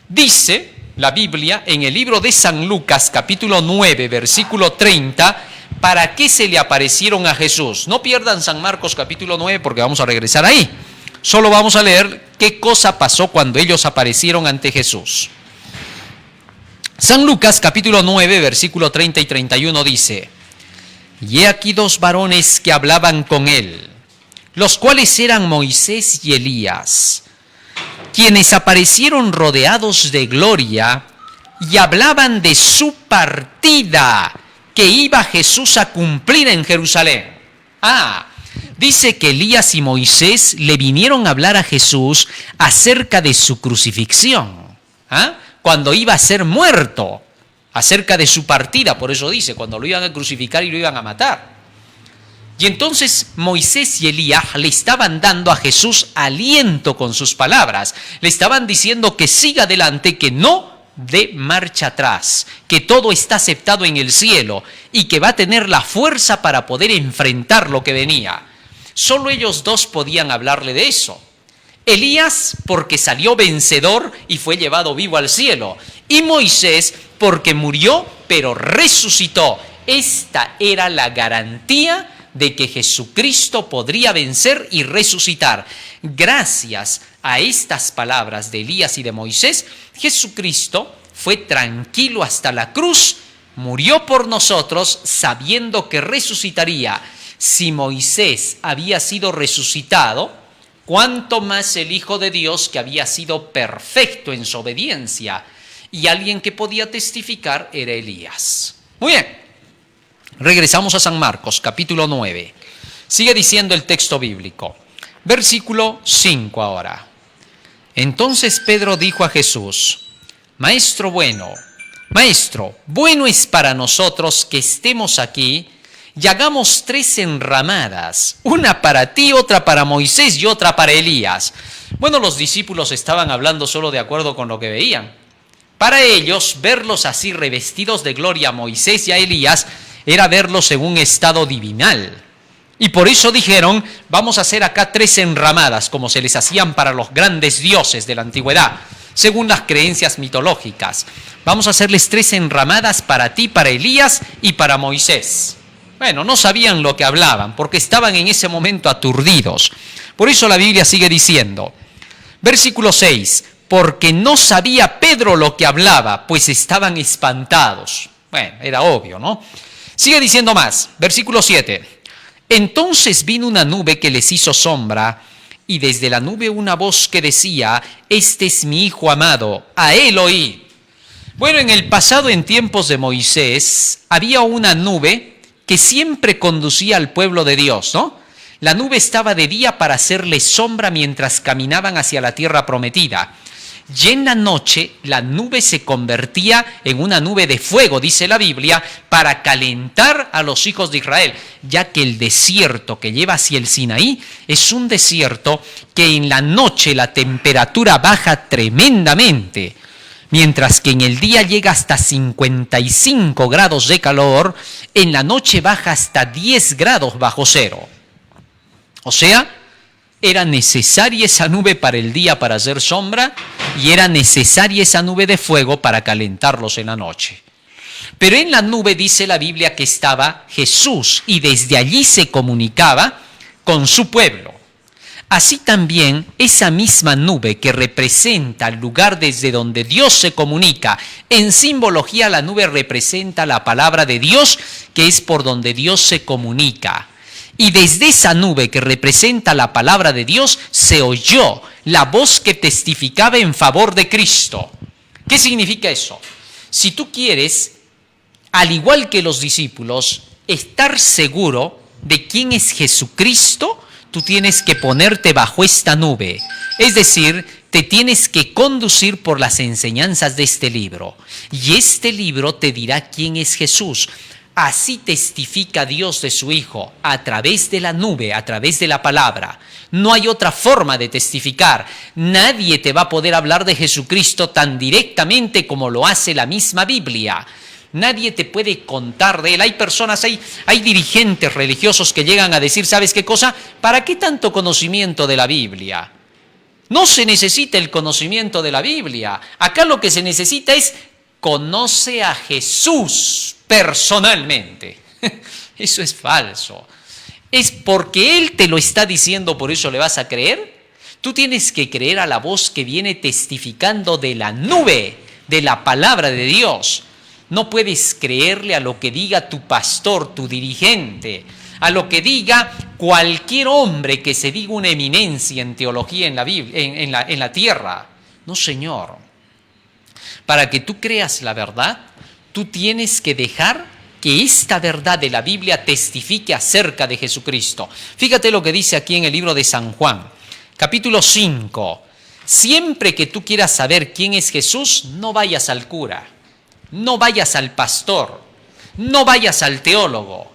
S1: dice la Biblia en el libro de San Lucas, capítulo 9, versículo 30, ¿para qué se le aparecieron a Jesús? No pierdan San Marcos, capítulo 9, porque vamos a regresar ahí. Solo vamos a leer qué cosa pasó cuando ellos aparecieron ante Jesús. San Lucas capítulo 9, versículo 30 y 31 dice: y he aquí dos varones que hablaban con él, los cuales eran Moisés y Elías, quienes aparecieron rodeados de gloria y hablaban de su partida que iba Jesús a cumplir en Jerusalén. Dice que Elías y Moisés le vinieron a hablar a Jesús acerca de su crucifixión, cuando iba a ser muerto, acerca de su partida, por eso dice, cuando lo iban a crucificar y lo iban a matar. Y entonces Moisés y Elías le estaban dando a Jesús aliento con sus palabras, le estaban diciendo que siga adelante, que no dé marcha atrás, que todo está aceptado en el cielo y que va a tener la fuerza para poder enfrentar lo que venía. Solo ellos dos podían hablarle de eso. Elías porque salió vencedor y fue llevado vivo al cielo, y Moisés porque murió pero resucitó. Esta era la garantía de que Jesucristo podría vencer y resucitar. Gracias a estas palabras de Elías y de Moisés, Jesucristo fue tranquilo hasta la cruz, murió por nosotros sabiendo que resucitaría. Si Moisés había sido resucitado, ¿cuánto más el Hijo de Dios, que había sido perfecto en su obediencia? Y alguien que podía testificar era Elías. Muy bien, regresamos a San Marcos, capítulo 9. Sigue diciendo el texto bíblico. Versículo 5 ahora. Entonces Pedro dijo a Jesús: Maestro, bueno es para nosotros que estemos aquí y hagamos 3 enramadas, una para ti, otra para Moisés y otra para Elías. Bueno, los discípulos estaban hablando solo de acuerdo con lo que veían. Para ellos, verlos así revestidos de gloria a Moisés y a Elías era verlos en un estado divinal. Y por eso dijeron: vamos a hacer acá 3 enramadas, como se les hacían para los grandes dioses de la antigüedad, según las creencias mitológicas. Vamos a hacerles 3 enramadas para ti, para Elías y para Moisés. Bueno, no sabían lo que hablaban, porque estaban en ese momento aturdidos. Por eso la Biblia sigue diciendo, versículo 6, porque no sabía Pedro lo que hablaba, pues estaban espantados. Bueno, era obvio, ¿no? Sigue diciendo más, versículo 7. Entonces vino una nube que les hizo sombra, y desde la nube una voz que decía: este es mi Hijo amado, a él oíd. Bueno, en el pasado, en tiempos de Moisés, había una nube que siempre conducía al pueblo de Dios, ¿no? La nube estaba de día para hacerles sombra mientras caminaban hacia la tierra prometida. Y en la noche la nube se convertía en una nube de fuego, dice la Biblia, para calentar a los hijos de Israel, ya que el desierto que lleva hacia el Sinaí es un desierto que en la noche la temperatura baja tremendamente, mientras que en el día llega hasta 55 grados de calor, en la noche baja hasta 10 grados bajo cero. O sea, era necesaria esa nube para el día para hacer sombra y era necesaria esa nube de fuego para calentarlos en la noche. Pero en la nube dice la Biblia que estaba Jesús y desde allí se comunicaba con su pueblo. Así también esa misma nube que representa el lugar desde donde Dios se comunica, en simbología la nube representa la palabra de Dios, que es por donde Dios se comunica. Y desde esa nube que representa la palabra de Dios se oyó la voz que testificaba en favor de Cristo. ¿Qué significa eso? Si tú quieres, al igual que los discípulos, estar seguro de quién es Jesucristo, tú tienes que ponerte bajo esta nube. Es decir, te tienes que conducir por las enseñanzas de este libro. Y este libro te dirá quién es Jesús. Así testifica Dios de su Hijo, a través de la nube, a través de la palabra. No hay otra forma de testificar. Nadie te va a poder hablar de Jesucristo tan directamente como lo hace la misma Biblia. Nadie te puede contar de él. Hay personas, hay dirigentes religiosos que llegan a decir, ¿sabes qué cosa? ¿Para qué tanto conocimiento de la Biblia? No se necesita el conocimiento de la Biblia. Acá lo que se necesita es conoce a Jesús personalmente. Eso es falso. Es porque Él te lo está diciendo, por eso le vas a creer. Tú tienes que creer a la voz que viene testificando de la nube, de la palabra de Dios. No puedes creerle a lo que diga tu pastor, tu dirigente, a lo que diga cualquier hombre que se diga una eminencia en teología en la Biblia, en la tierra. No, Señor. Para que tú creas la verdad, tú tienes que dejar que esta verdad de la Biblia testifique acerca de Jesucristo. Fíjate lo que dice aquí en el libro de San Juan, capítulo 5. Siempre que tú quieras saber quién es Jesús, no vayas al cura, no vayas al pastor, no vayas al teólogo.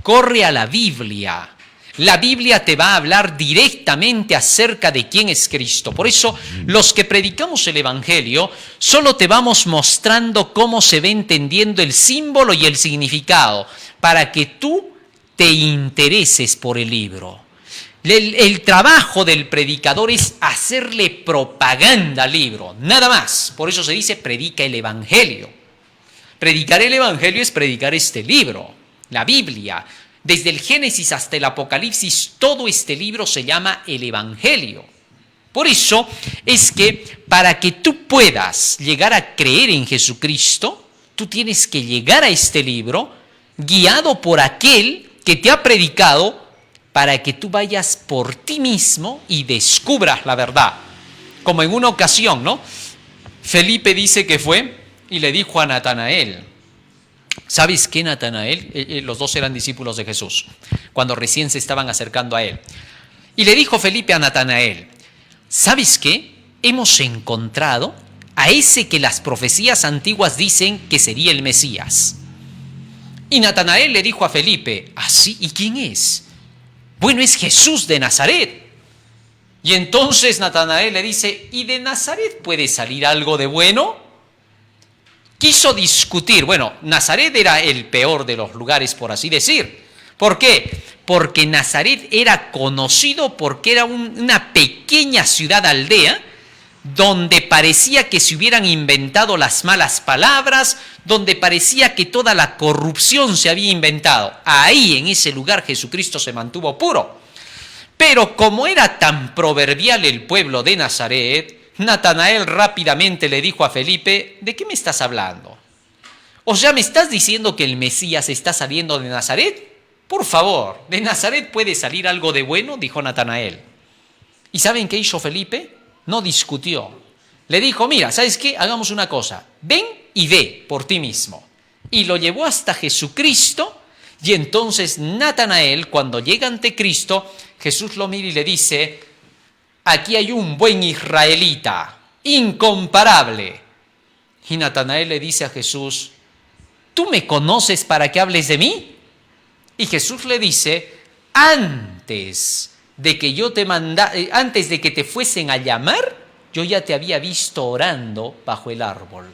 S1: Corre a la Biblia. La Biblia te va a hablar directamente acerca de quién es Cristo. Por eso, los que predicamos el Evangelio, solo te vamos mostrando cómo se va entendiendo el símbolo y el significado, para que tú te intereses por el libro. El trabajo del predicador es hacerle propaganda al libro, nada más. Por eso se dice, predica el Evangelio. Predicar el Evangelio es predicar este libro, la Biblia. Desde el Génesis hasta el Apocalipsis, todo este libro se llama el Evangelio. Por eso es que para que tú puedas llegar a creer en Jesucristo, tú tienes que llegar a este libro guiado por aquel que te ha predicado, para que tú vayas por ti mismo y descubras la verdad. Como en una ocasión, ¿no? Felipe dice que fue y le dijo a Natanael, ¿sabes qué, Natanael? Los dos eran discípulos de Jesús, cuando recién se estaban acercando a él. Y le dijo Felipe a Natanael, ¿sabes qué? Hemos encontrado a ese que las profecías antiguas dicen que sería el Mesías. Y Natanael le dijo a Felipe, ¿ah, sí? ¿Y quién es? Bueno, es Jesús de Nazaret. Y entonces Natanael le dice, ¿y de Nazaret puede salir algo de bueno? Quiso discutir. Bueno, Nazaret era el peor de los lugares, por así decir. ¿Por qué? Porque Nazaret era conocido porque era una pequeña ciudad aldea donde parecía que se hubieran inventado las malas palabras, donde parecía que toda la corrupción se había inventado. Ahí, en ese lugar, Jesucristo se mantuvo puro. Pero como era tan proverbial el pueblo de Nazaret, Natanael rápidamente le dijo a Felipe, ¿de qué me estás hablando? O sea, ¿me estás diciendo que el Mesías está saliendo de Nazaret? Por favor, ¿de Nazaret puede salir algo de bueno?, dijo Natanael. ¿Y saben qué hizo Felipe? No discutió. Le dijo, mira, ¿sabes qué? Hagamos una cosa. Ven y ve por ti mismo. Y lo llevó hasta Jesucristo. Y entonces Natanael, cuando llega ante Cristo, Jesús lo mira y le dice, aquí hay un buen israelita, incomparable. Y Natanael le dice a Jesús, ¿tú me conoces para que hables de mí? Y Jesús le dice, antes de que te fuesen a llamar, yo ya te había visto orando bajo el árbol.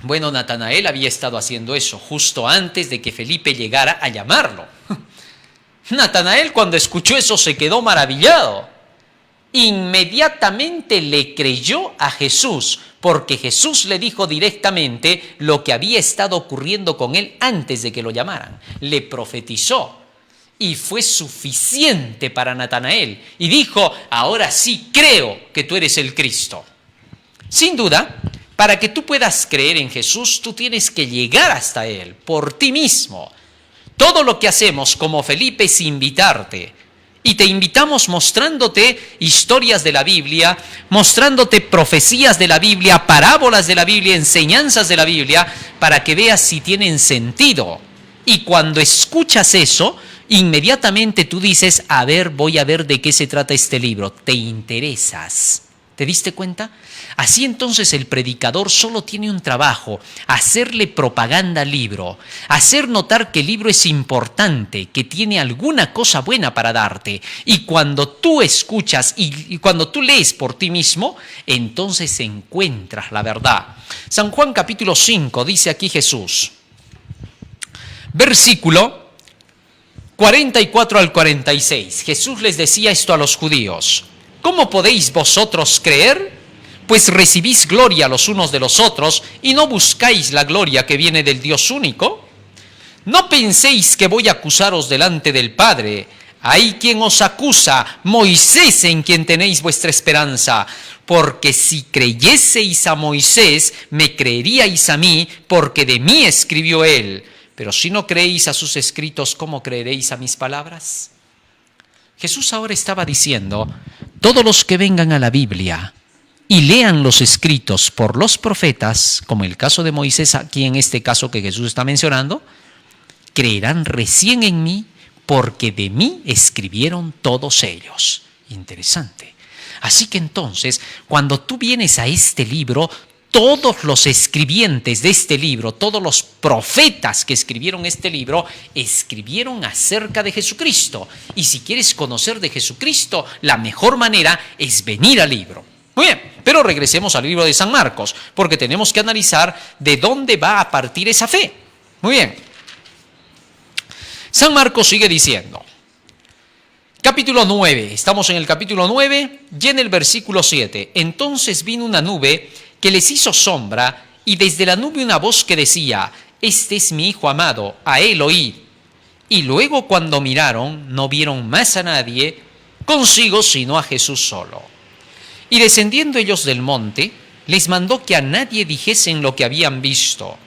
S1: Bueno, Natanael había estado haciendo eso justo antes de que Felipe llegara a llamarlo. Natanael, cuando escuchó eso, se quedó maravillado. Inmediatamente le creyó a Jesús, porque Jesús le dijo directamente lo que había estado ocurriendo con él antes de que lo llamaran. Le profetizó. Y fue suficiente para Natanael. Y dijo, ahora sí creo que tú eres el Cristo. Sin duda, para que tú puedas creer en Jesús, tú tienes que llegar hasta Él por ti mismo. Todo lo que hacemos como Felipe es invitarte. Y te invitamos mostrándote historias de la Biblia, mostrándote profecías de la Biblia, parábolas de la Biblia, enseñanzas de la Biblia, para que veas si tienen sentido. Y cuando escuchas eso, inmediatamente tú dices, a ver, voy a ver de qué se trata este libro. Te interesas. ¿Te diste cuenta? Así entonces el predicador solo tiene un trabajo, hacerle propaganda al libro, hacer notar que el libro es importante, que tiene alguna cosa buena para darte. Y cuando tú escuchas y cuando tú lees por ti mismo, entonces encuentras la verdad. San Juan capítulo 5 dice aquí Jesús, versículo 44 al 46. Jesús les decía esto a los judíos. ¿Cómo podéis vosotros creer? Pues recibís gloria los unos de los otros y no buscáis la gloria que viene del Dios único. No penséis que voy a acusaros delante del Padre. Hay quien os acusa, Moisés en quien tenéis vuestra esperanza. Porque si creyeseis a Moisés, me creeríais a mí, porque de mí escribió él. Pero si no creéis a sus escritos, ¿cómo creeréis a mis palabras? Jesús ahora estaba diciendo, todos los que vengan a la Biblia y lean los escritos por los profetas, como el caso de Moisés, aquí en este caso que Jesús está mencionando, creerán recién en mí, porque de mí escribieron todos ellos. Interesante. Así que entonces, cuando tú vienes a este libro, todos los escribientes de este libro, todos los profetas que escribieron este libro, escribieron acerca de Jesucristo. Y si quieres conocer de Jesucristo, la mejor manera es venir al libro. Muy bien, pero regresemos al libro de San Marcos, porque tenemos que analizar de dónde va a partir esa fe. Muy bien. San Marcos sigue diciendo, capítulo 9, estamos en el capítulo 9 y en el versículo 7. Entonces vino una nube que les hizo sombra, y desde la nube una voz que decía, este es mi Hijo amado, a él oíd. Y luego cuando miraron, no vieron más a nadie consigo, sino a Jesús solo. Y descendiendo ellos del monte, les mandó que a nadie dijesen lo que habían visto,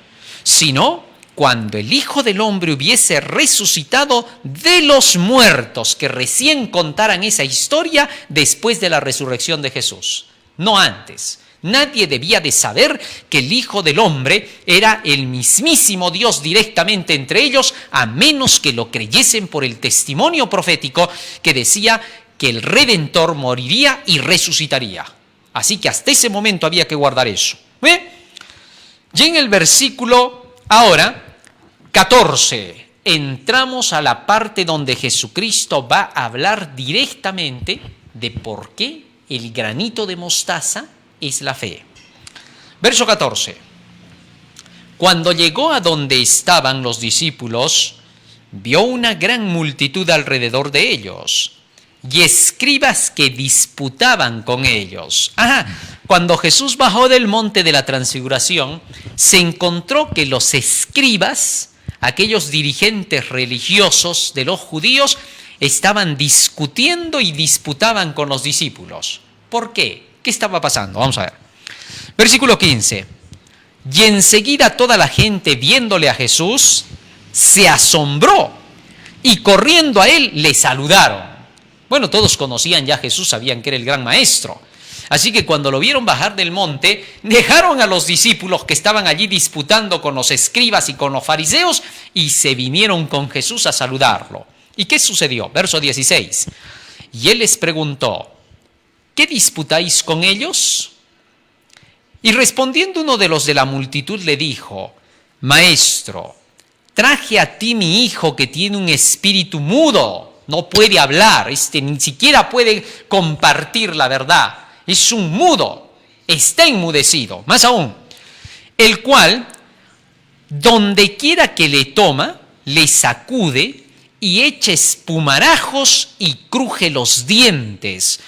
S1: sino cuando el Hijo del Hombre hubiese resucitado de los muertos, que recién contaran esa historia después de la resurrección de Jesús, no antes. Nadie debía de saber que el Hijo del Hombre era el mismísimo Dios directamente entre ellos, a menos que lo creyesen por el testimonio profético que decía que el Redentor moriría y resucitaría. Así que hasta ese momento había que guardar eso. ¿Ve? Y en el versículo ahora 14 entramos a la parte donde Jesucristo va a hablar directamente de por qué el granito de mostaza es la fe. Verso 14. Cuando llegó a donde estaban los discípulos, vio una gran multitud alrededor de ellos y escribas que disputaban con ellos. Cuando Jesús bajó del monte de la transfiguración, se encontró que los escribas, aquellos dirigentes religiosos de los judíos, estaban discutiendo y disputaban con los discípulos. ¿Por qué? ¿Qué estaba pasando? Vamos a ver. Versículo 15. Y enseguida toda la gente, viéndole a Jesús, se asombró y corriendo a él le saludaron. Bueno, todos conocían ya a Jesús, sabían que era el gran maestro. Así que cuando lo vieron bajar del monte, dejaron a los discípulos que estaban allí disputando con los escribas y con los fariseos y se vinieron con Jesús a saludarlo. ¿Y qué sucedió? Verso 16. Y él les preguntó, ¿qué disputáis con ellos? Y respondiendo uno de los de la multitud le dijo, Maestro, traje a ti mi hijo que tiene un espíritu mudo, no puede hablar, ni siquiera puede compartir la verdad, es un mudo, está enmudecido, más aún, el cual, donde quiera que le toma, le sacude y echa espumarajos y cruje los dientes.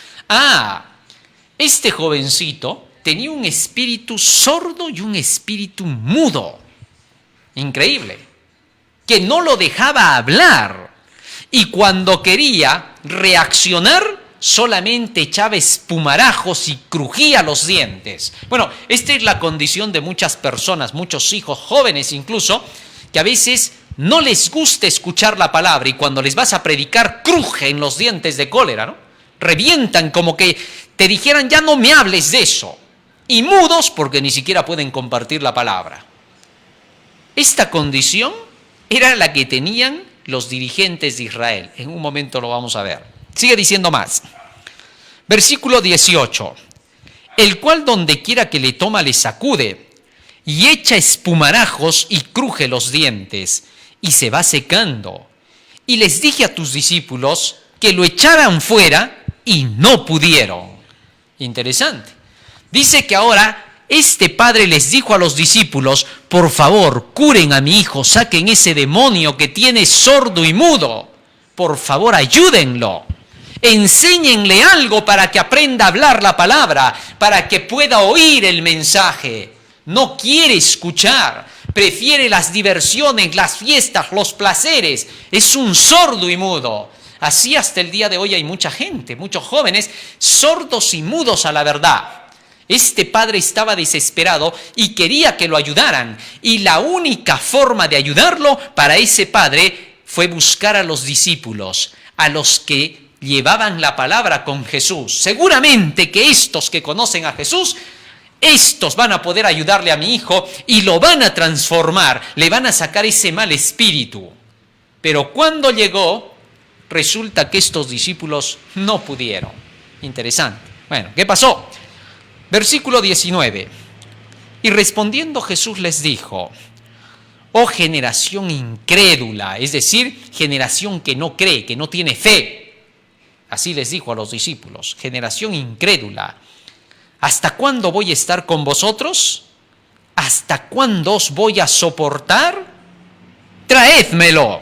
S1: Este jovencito tenía un espíritu sordo y un espíritu mudo. Increíble. Que no lo dejaba hablar. Y cuando quería reaccionar, solamente echaba espumarajos y crujía los dientes. Bueno, esta es la condición de muchas personas, muchos hijos jóvenes incluso, que a veces no les gusta escuchar la palabra y cuando les vas a predicar, crujen los dientes de cólera, ¿no? Revientan como que te dijeran, ya no me hables de eso. Y mudos porque ni siquiera pueden compartir la palabra. Esta condición era la que tenían los dirigentes de Israel. En un momento lo vamos a ver. Sigue diciendo más. Versículo 18. El cual donde quiera que le toma le sacude y echa espumarajos y cruje los dientes y se va secando. Y les dije a tus discípulos que lo echaran fuera y no pudieron. Interesante. Dice que ahora este padre les dijo a los discípulos, por favor, curen a mi hijo, saquen ese demonio que tiene sordo y mudo. Por favor, ayúdenlo. Enséñenle algo para que aprenda a hablar la palabra, para que pueda oír el mensaje. No quiere escuchar, prefiere las diversiones, las fiestas, los placeres. Es un sordo y mudo. Así hasta el día de hoy hay mucha gente, muchos jóvenes, sordos y mudos a la verdad. Este padre estaba desesperado y quería que lo ayudaran. Y la única forma de ayudarlo para ese padre fue buscar a los discípulos, a los que llevaban la palabra con Jesús. Seguramente que estos que conocen a Jesús, estos van a poder ayudarle a mi hijo y lo van a transformar, le van a sacar ese mal espíritu. Pero cuando llegó, resulta que estos discípulos no pudieron. Interesante. Bueno, ¿qué pasó? Versículo 19. Y respondiendo Jesús les dijo: oh generación incrédula, es decir, generación que no cree, que no tiene fe. Así les dijo a los discípulos: generación incrédula, ¿hasta cuándo voy a estar con vosotros? ¿Hasta cuándo os voy a soportar? Traédmelo.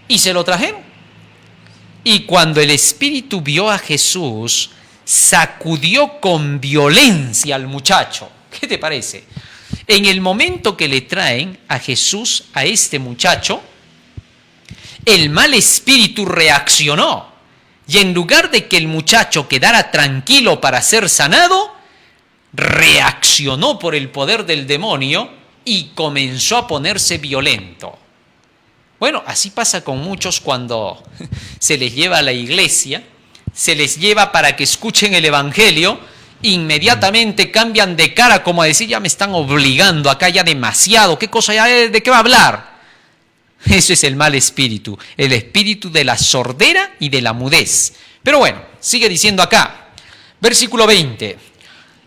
S1: Y se lo trajeron. Y cuando el espíritu vio a Jesús, sacudió con violencia al muchacho. ¿Qué te parece? En el momento que le traen a Jesús, a este muchacho, el mal espíritu reaccionó. Y en lugar de que el muchacho quedara tranquilo para ser sanado, reaccionó por el poder del demonio y comenzó a ponerse violento. Bueno, así pasa con muchos cuando se les lleva a la iglesia, se les lleva para que escuchen el evangelio, inmediatamente cambian de cara como a decir: ya me están obligando, acá ya demasiado, ¿qué cosa ya es? ¿De qué va a hablar? Eso es el mal espíritu, el espíritu de la sordera y de la mudez. Pero bueno, sigue diciendo acá, versículo 20.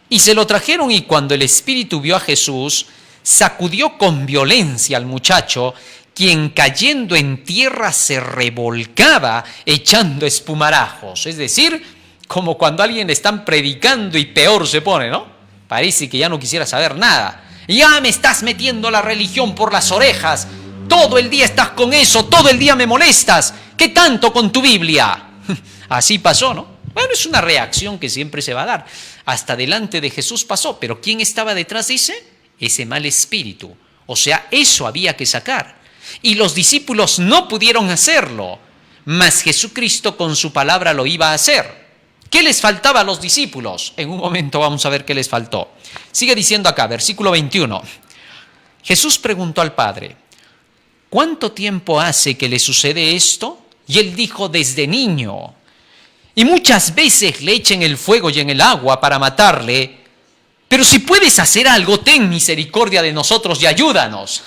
S1: Y se lo trajeron, y cuando el espíritu vio a Jesús, sacudió con violencia al muchacho, quien cayendo en tierra se revolcaba echando espumarajos. Es decir, como cuando a alguien le están predicando y peor se pone, ¿no? Parece que ya no quisiera saber nada. Ya me estás metiendo la religión por las orejas. Todo el día estás con eso, todo el día me molestas. ¿Qué tanto con tu Biblia? Así pasó, ¿no? Bueno, es una reacción que siempre se va a dar. Hasta delante de Jesús pasó, pero ¿quién estaba detrás de ese mal espíritu? O sea, eso había que sacar. Y los discípulos no pudieron hacerlo, mas Jesucristo con su palabra lo iba a hacer. ¿Qué les faltaba a los discípulos? En un momento vamos a ver qué les faltó. Sigue diciendo acá, versículo 21. Jesús preguntó al Padre: ¿cuánto tiempo hace que le sucede esto? Y él dijo: desde niño. Y muchas veces le echan el fuego y en el agua para matarle. Pero si puedes hacer algo, ten misericordia de nosotros y ayúdanos.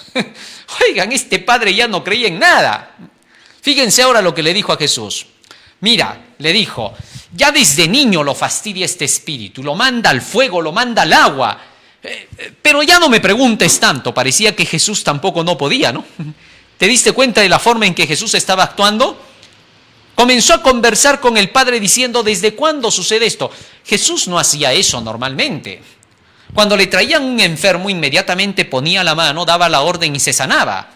S1: Oigan, este padre ya no creía en nada. Fíjense ahora lo que le dijo a Jesús. Mira, le dijo: ya desde niño lo fastidia este espíritu, lo manda al fuego, lo manda al agua. Pero ya no me preguntes tanto. Parecía que Jesús tampoco no podía, ¿no? ¿Te diste cuenta de la forma en que Jesús estaba actuando? Comenzó a conversar con el Padre diciendo: ¿desde cuándo sucede esto? Jesús no hacía eso normalmente. Cuando le traían un enfermo, inmediatamente ponía la mano, daba la orden y se sanaba.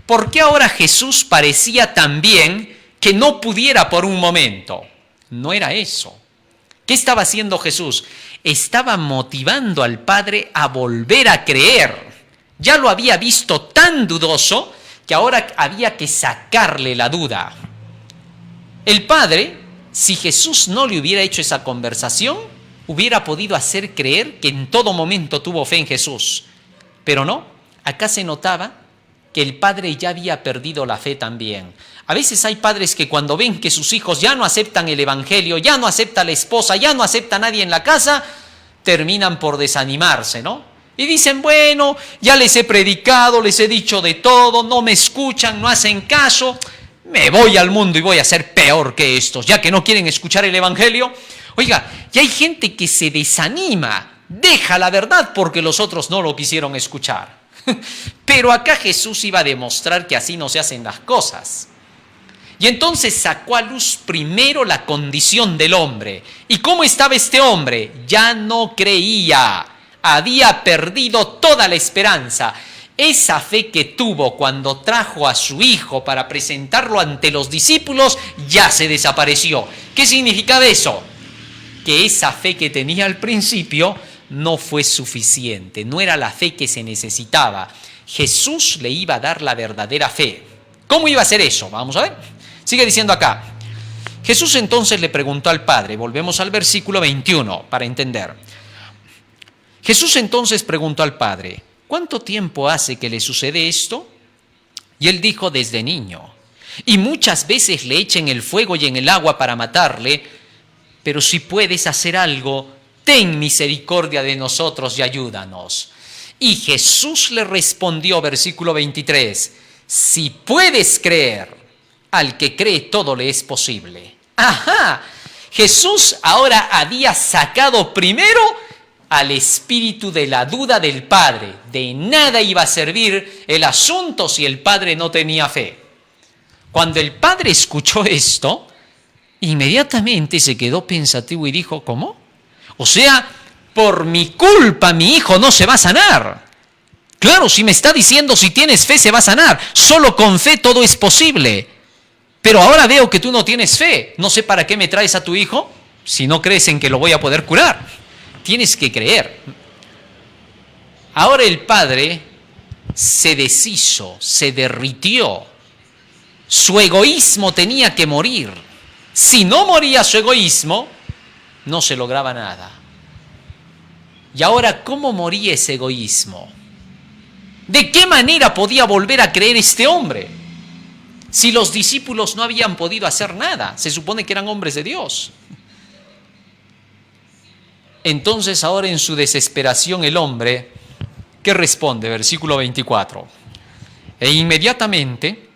S1: ¿Por qué ahora Jesús parecía tan bien que no pudiera por un momento? No era eso. ¿Qué estaba haciendo Jesús? Estaba motivando al Padre a volver a creer. Ya lo había visto tan dudoso que ahora había que sacarle la duda. El Padre, si Jesús no le hubiera hecho esa conversación, hubiera podido hacer creer que en todo momento tuvo fe en Jesús. Pero no, acá se notaba que el padre ya había perdido la fe también. A veces hay padres que cuando ven que sus hijos ya no aceptan el evangelio, ya no acepta la esposa, ya no acepta a nadie en la casa, terminan por desanimarse, ¿no? Y dicen: bueno, ya les he predicado, les he dicho de todo, no me escuchan, no hacen caso, me voy al mundo y voy a ser peor que estos, ya que no quieren escuchar el evangelio. Oiga, y hay gente que se desanima, deja la verdad porque los otros no lo quisieron escuchar. Pero acá Jesús iba a demostrar que así no se hacen las cosas. Y entonces sacó a luz primero la condición del hombre. ¿Y cómo estaba este hombre? Ya no creía, había perdido toda la esperanza. Esa fe que tuvo cuando trajo a su hijo para presentarlo ante los discípulos ya se desapareció. ¿Qué significaba eso? Que esa fe que tenía al principio no fue suficiente, no era la fe que se necesitaba. Jesús le iba a dar la verdadera fe. ¿Cómo iba a ser eso? Vamos a ver. Sigue diciendo acá. Jesús entonces le preguntó al Padre, volvemos al versículo 21 para entender. Jesús entonces preguntó al Padre, ¿cuánto tiempo hace que le sucede esto? Y él dijo, desde niño. Y muchas veces le echa en el fuego y en el agua para matarle, pero si puedes hacer algo, ten misericordia de nosotros y ayúdanos. Y Jesús le respondió, versículo 23, si puedes creer, al que cree todo le es posible. ¡Ajá! Jesús ahora había sacado primero al espíritu de la duda del Padre. De nada iba a servir el asunto si el Padre no tenía fe. Cuando el Padre escuchó esto, inmediatamente se quedó pensativo y dijo, ¿cómo? O sea, por mi culpa mi hijo no se va a sanar. Claro, si me está diciendo si tienes fe se va a sanar. Solo con fe todo es posible. Pero ahora veo que tú no tienes fe. No sé para qué me traes a tu hijo si no crees en que lo voy a poder curar. Tienes que creer. Ahora el Padre se deshizo, se derritió. Su egoísmo tenía que morir. Si no moría su egoísmo, no se lograba nada. Y ahora, ¿cómo moría ese egoísmo? ¿De qué manera podía volver a creer este hombre? Si los discípulos no habían podido hacer nada, se supone que eran hombres de Dios. Entonces ahora en su desesperación el hombre, ¿qué responde? Versículo 24. E inmediatamente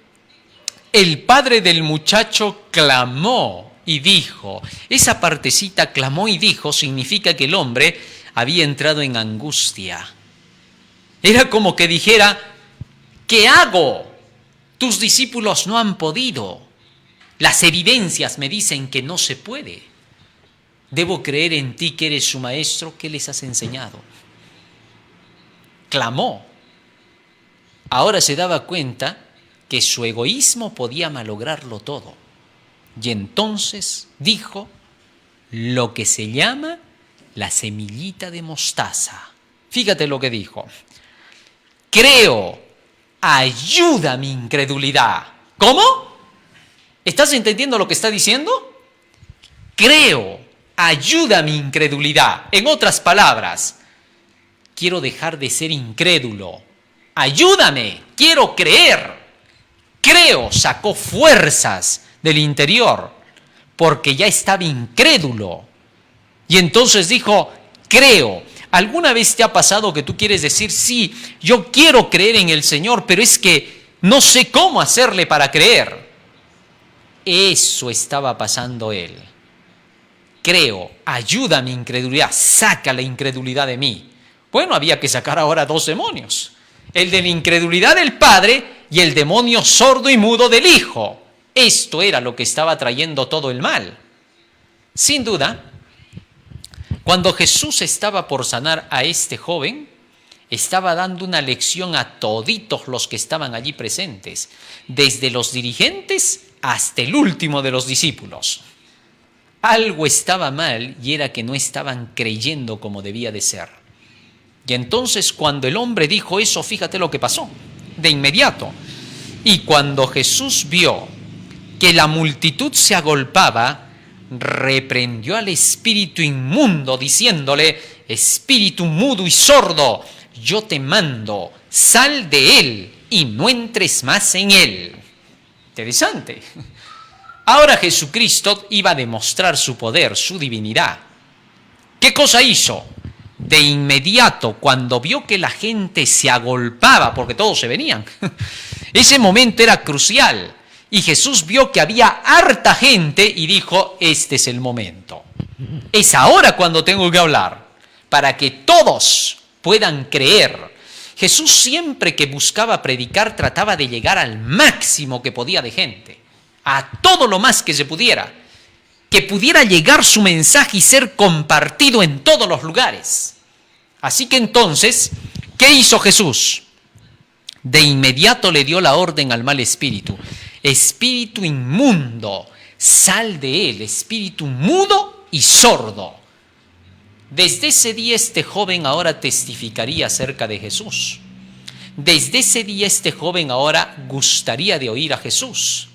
S1: el padre del muchacho clamó y dijo. Esa partecita clamó y dijo significa que el hombre había entrado en angustia. Era como que dijera, ¿qué hago? Tus discípulos no han podido. Las evidencias me dicen que no se puede. Debo creer en ti que eres su maestro. ¿Qué les has enseñado? Clamó. Ahora se daba cuenta que su egoísmo podía malograrlo todo. Y entonces dijo lo que se llama la semillita de mostaza. Fíjate lo que dijo. Creo, ayuda mi incredulidad. ¿Cómo? ¿Estás entendiendo lo que está diciendo? Creo, ayuda mi incredulidad. En otras palabras, quiero dejar de ser incrédulo. Ayúdame, quiero creer. Creo, sacó fuerzas del interior porque ya estaba incrédulo. Y entonces dijo, creo. ¿Alguna vez te ha pasado que tú quieres decir, sí, yo quiero creer en el Señor, pero es que no sé cómo hacerle para creer? Eso estaba pasando él. Creo, ayuda a mi incredulidad, saca la incredulidad de mí. Bueno, había que sacar ahora 2 demonios. El de la incredulidad del padre y el demonio sordo y mudo del hijo. Esto era lo que estaba trayendo todo el mal. Sin duda, cuando Jesús estaba por sanar a este joven, estaba dando una lección a toditos los que estaban allí presentes, desde los dirigentes hasta el último de los discípulos. Algo estaba mal y era que no estaban creyendo como debía de ser. Y entonces cuando el hombre dijo eso, fíjate lo que pasó, de inmediato. Y cuando Jesús vio que la multitud se agolpaba, reprendió al espíritu inmundo diciéndole, espíritu mudo y sordo, yo te mando, sal de él y no entres más en él. Interesante. Ahora Jesucristo iba a demostrar su poder, su divinidad. ¿Qué cosa hizo? De inmediato, cuando vio que la gente se agolpaba, porque todos se venían, ese momento era crucial. Y Jesús vio que había harta gente y dijo, este es el momento. Es ahora cuando tengo que hablar, para que todos puedan creer. Jesús siempre que buscaba predicar trataba de llegar al máximo que podía de gente, a todo lo más que se pudiera, que pudiera llegar su mensaje y ser compartido en todos los lugares. Así que entonces, ¿qué hizo Jesús? De inmediato le dio la orden al mal espíritu. Espíritu inmundo, sal de él, espíritu mudo y sordo. Desde ese día este joven ahora testificaría acerca de Jesús. Desde ese día este joven ahora gustaría de oír a Jesús.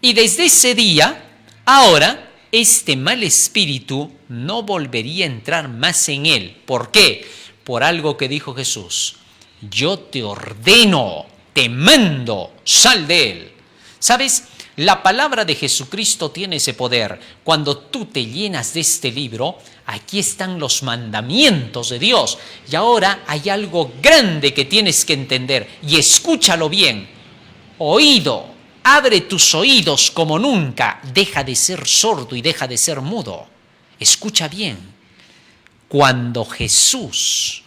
S1: Y desde ese día Ahora, este mal espíritu no volvería a entrar más en él. ¿Por qué? Por algo que dijo Jesús. Yo te ordeno, te mando, sal de él. ¿Sabes? La palabra de Jesucristo tiene ese poder. Cuando tú te llenas de este libro, aquí están los mandamientos de Dios. Y ahora hay algo grande que tienes que entender. Y escúchalo bien. Oído, abre tus oídos como nunca. Deja de ser sordo y deja de ser mudo. Escucha bien. Cuando Jesús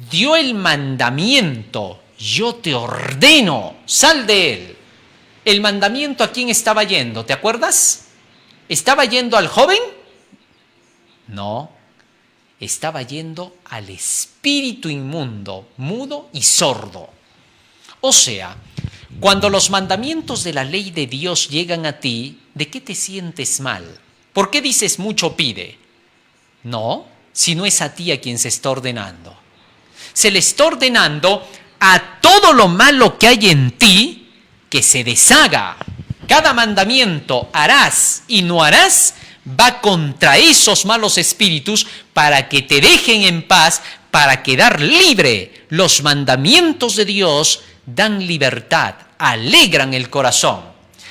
S1: dio el mandamiento, yo te ordeno, sal de él. ¿El mandamiento a quién estaba yendo? ¿Te acuerdas? ¿Estaba yendo al joven? No, estaba yendo al espíritu inmundo, mudo y sordo. O sea, cuando los mandamientos de la ley de Dios llegan a ti, ¿de qué te sientes mal? ¿Por qué dices mucho pide? No, si no es a ti a quien se está ordenando. Se le está ordenando a todo lo malo que hay en ti que se deshaga. Cada mandamiento harás y no harás va contra esos malos espíritus para que te dejen en paz, para quedar libre. Los mandamientos de Dios dan libertad, alegran el corazón.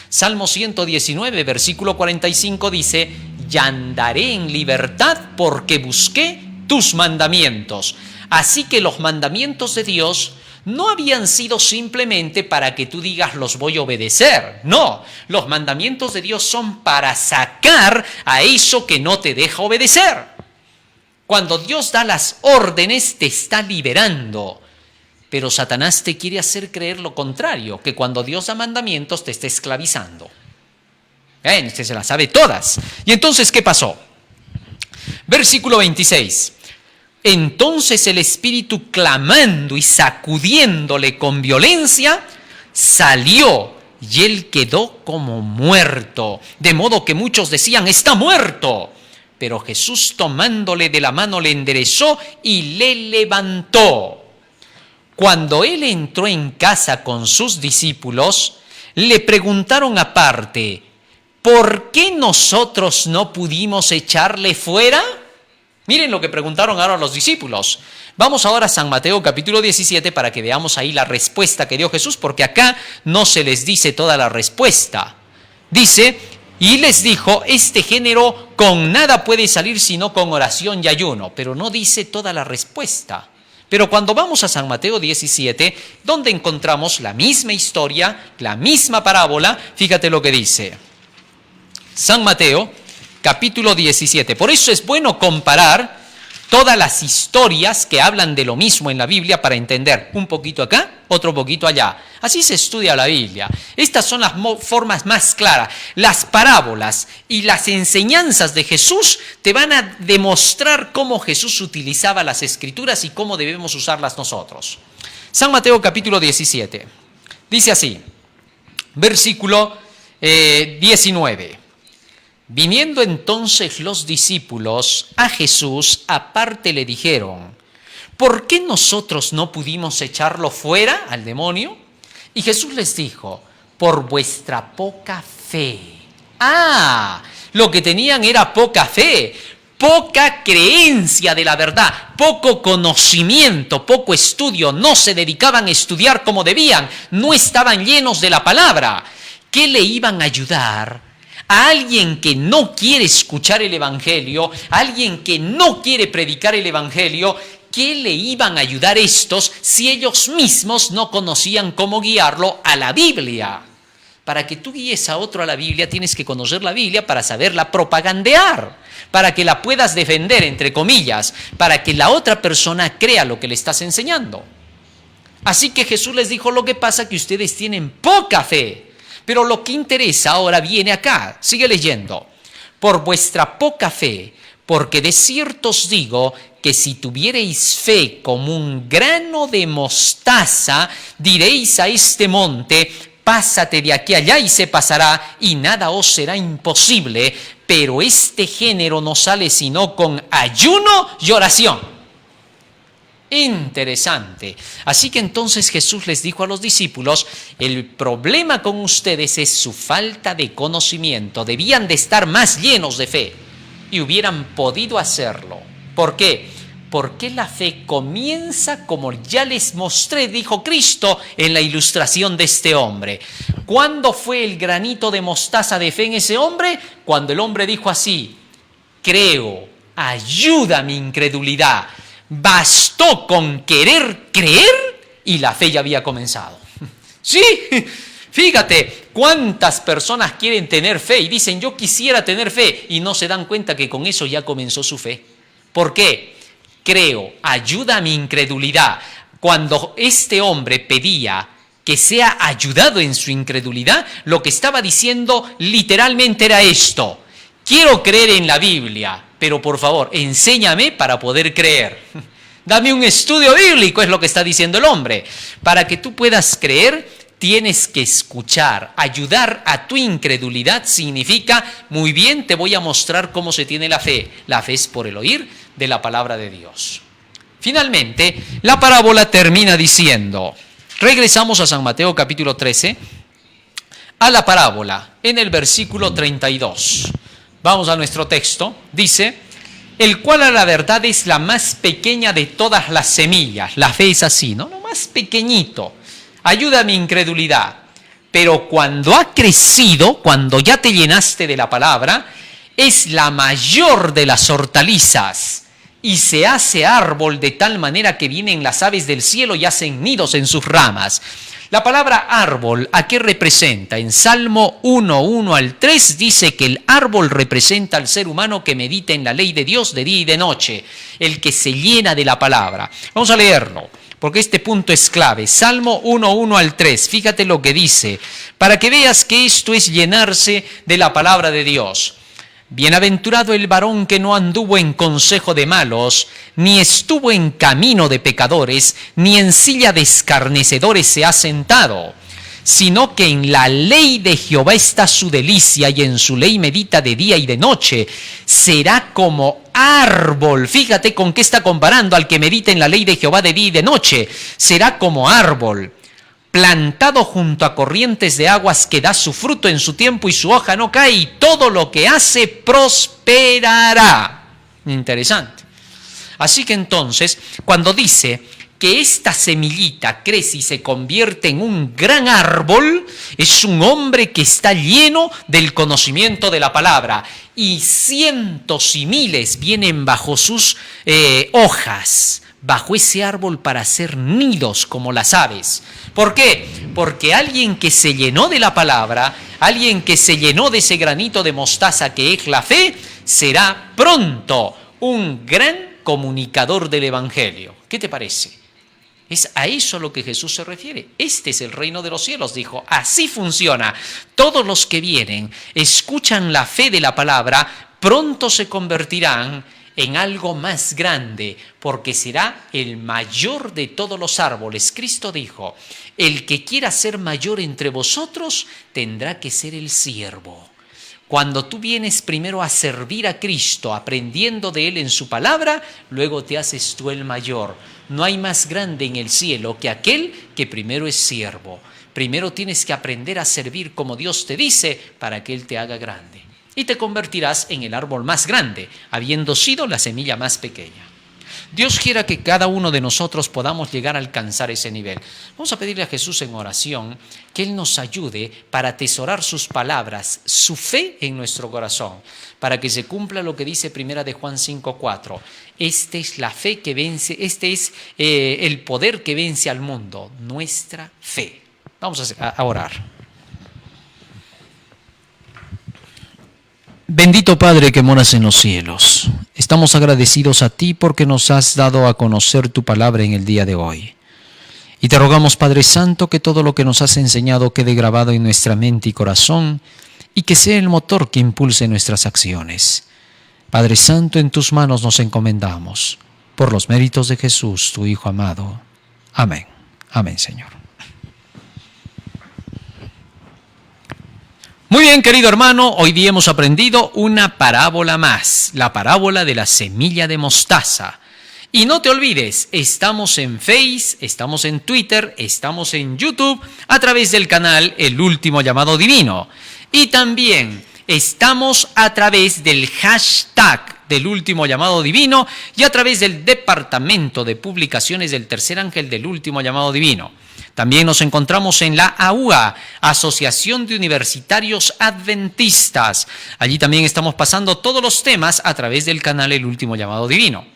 S1: Salmo 119, versículo 45 dice, y andaré en libertad porque busqué tus mandamientos. Así que los mandamientos de Dios no habían sido simplemente para que tú digas los voy a obedecer. No, los mandamientos de Dios son para sacar a eso que no te deja obedecer. Cuando Dios da las órdenes te está liberando. Pero Satanás te quiere hacer creer lo contrario, que cuando Dios da mandamientos te está esclavizando. Usted se las sabe todas. ¿Y entonces qué pasó? Versículo 26. Entonces el espíritu, clamando y sacudiéndole con violencia, salió y él quedó como muerto. De modo que muchos decían, está muerto. Pero Jesús, tomándole de la mano, le enderezó y le levantó. Cuando él entró en casa con sus discípulos, le preguntaron aparte, ¿por qué nosotros no pudimos echarle fuera? Miren lo que preguntaron ahora los discípulos. Vamos ahora a San Mateo capítulo 17 para que veamos ahí la respuesta que dio Jesús, porque acá no se les dice toda la respuesta. Dice, y les dijo, este género con nada puede salir sino con oración y ayuno, pero no dice toda la respuesta. Pero cuando vamos a San Mateo 17, donde encontramos la misma historia, la misma parábola, fíjate lo que dice. San Mateo capítulo 17. Por eso es bueno comparar todas las historias que hablan de lo mismo en la Biblia para entender un poquito acá, otro poquito allá. Así se estudia la Biblia. Estas son las formas más claras. Las parábolas y las enseñanzas de Jesús te van a demostrar cómo Jesús utilizaba las Escrituras y cómo debemos usarlas nosotros. San Mateo capítulo 17. Dice así, versículo 19. Viniendo entonces los discípulos a Jesús, aparte le dijeron, ¿por qué nosotros no pudimos echarlo fuera al demonio? Y Jesús les dijo, por vuestra poca fe. Lo que tenían era poca fe, poca creencia de la verdad, poco conocimiento, poco estudio, no se dedicaban a estudiar como debían, no estaban llenos de la palabra. ¿Qué le iban a ayudar a alguien que no quiere escuchar el Evangelio, a alguien que no quiere predicar el Evangelio? ¿Qué le iban a ayudar estos si ellos mismos no conocían cómo guiarlo a la Biblia? Para que tú guíes a otro a la Biblia, tienes que conocer la Biblia para saberla propagandear, para que la puedas defender, entre comillas, para que la otra persona crea lo que le estás enseñando. Así que Jesús les dijo, lo que pasa es que ustedes tienen poca fe. Pero lo que interesa ahora viene acá. Sigue leyendo. Por vuestra poca fe, porque de cierto os digo que si tuviereis fe como un grano de mostaza, diréis a este monte, pásate de aquí allá y se pasará, y nada os será imposible. Pero este género no sale sino con ayuno y oración. Interesante. Así que entonces Jesús les dijo a los discípulos, el problema con ustedes es su falta de conocimiento. Debían de estar más llenos de fe y hubieran podido hacerlo. ¿Por qué? Porque la fe comienza, como ya les mostré, dijo Cristo en la ilustración de este hombre. ¿Cuándo fue el granito de mostaza de fe en ese hombre? Cuando el hombre dijo así: creo, ayuda mi incredulidad. Bastó con querer creer y la fe ya había comenzado. Sí, fíjate cuántas personas quieren tener fe y dicen yo quisiera tener fe y no se dan cuenta que con eso ya comenzó su fe. ¿Por qué? Creo, ayuda a mi incredulidad. Cuando este hombre pedía que sea ayudado en su incredulidad, lo que estaba diciendo literalmente era esto: quiero creer en la Biblia, pero por favor, enséñame para poder creer. Dame un estudio bíblico, es lo que está diciendo el hombre. Para que tú puedas creer, tienes que escuchar. Ayudar a tu incredulidad significa, muy bien, te voy a mostrar cómo se tiene la fe. La fe es por el oír de la palabra de Dios. Finalmente, la parábola termina diciendo, regresamos a San Mateo capítulo 13, a la parábola, en el versículo 32. Vamos a nuestro texto. Dice: el cual a la verdad es la más pequeña de todas las semillas. La fe es así, ¿no? Lo más pequeñito. Ayuda a mi incredulidad. Pero cuando ha crecido, cuando ya te llenaste de la palabra, es la mayor de las hortalizas y se hace árbol de tal manera que vienen las aves del cielo y hacen nidos en sus ramas. La palabra árbol, ¿a qué representa? En Salmo 1:1 al 3 dice que el árbol representa al ser humano que medita en la ley de Dios de día y de noche, el que se llena de la palabra. Vamos a leerlo, porque este punto es clave. Salmo 1:1 al 3, fíjate lo que dice, para que veas que esto es llenarse de la palabra de Dios. Bienaventurado el varón que no anduvo en consejo de malos, ni estuvo en camino de pecadores, ni en silla de escarnecedores se ha sentado, sino que en la ley de Jehová está su delicia y en su ley medita de día y de noche. Será como árbol. Fíjate con qué está comparando al que medita en la ley de Jehová de día y de noche. Será como árbol plantado junto a corrientes de aguas, que da su fruto en su tiempo y su hoja no cae, y todo lo que hace prosperará. Interesante. Así que entonces, cuando dice que esta semillita crece y se convierte en un gran árbol, es un hombre que está lleno del conocimiento de la palabra, y cientos y miles vienen bajo sus hojas, bajo ese árbol, para hacer nidos como las aves. ¿Por qué? Porque alguien que se llenó de la palabra, alguien que se llenó de ese granito de mostaza que es la fe, será pronto un gran comunicador del Evangelio. ¿Qué te parece? Es a eso a lo que Jesús se refiere. Este es el reino de los cielos, dijo. Así funciona. Todos los que vienen, escuchan la fe de la palabra, pronto se convertirán en algo más grande, porque será el mayor de todos los árboles. Cristo dijo: el que quiera ser mayor entre vosotros tendrá que ser el siervo. Cuando tú vienes primero a servir a Cristo, aprendiendo de Él en su palabra, luego te haces tú el mayor. No hay más grande en el cielo que aquel que primero es siervo. Primero tienes que aprender a servir como Dios te dice, para que Él te haga grande. Y te convertirás en el árbol más grande, habiendo sido la semilla más pequeña. Dios quiera que cada uno de nosotros podamos llegar a alcanzar ese nivel. Vamos a pedirle a Jesús en oración que Él nos ayude para atesorar sus palabras, su fe en nuestro corazón, para que se cumpla lo que dice Primera de Juan 5:4. Esta es la fe que vence, este es el poder que vence al mundo, nuestra fe. Vamos a orar. Bendito Padre que moras en los cielos, estamos agradecidos a ti porque nos has dado a conocer tu palabra en el día de hoy. Y te rogamos, Padre Santo, que todo lo que nos has enseñado quede grabado en nuestra mente y corazón y que sea el motor que impulse nuestras acciones. Padre Santo, en tus manos nos encomendamos, por los méritos de Jesús, tu Hijo amado. Amén. Amén, Señor. Muy bien, querido hermano, hoy día hemos aprendido una parábola más, la parábola de la semilla de mostaza. Y no te olvides, estamos en Face, estamos en Twitter, estamos en YouTube a través del canal El Último Llamado Divino. Y también estamos a través del hashtag del Último Llamado Divino y a través del Departamento de Publicaciones del Tercer Ángel del Último Llamado Divino. También nos encontramos en la AUA, Asociación de Universitarios Adventistas. Allí también estamos pasando todos los temas a través del canal El Último Llamado Divino.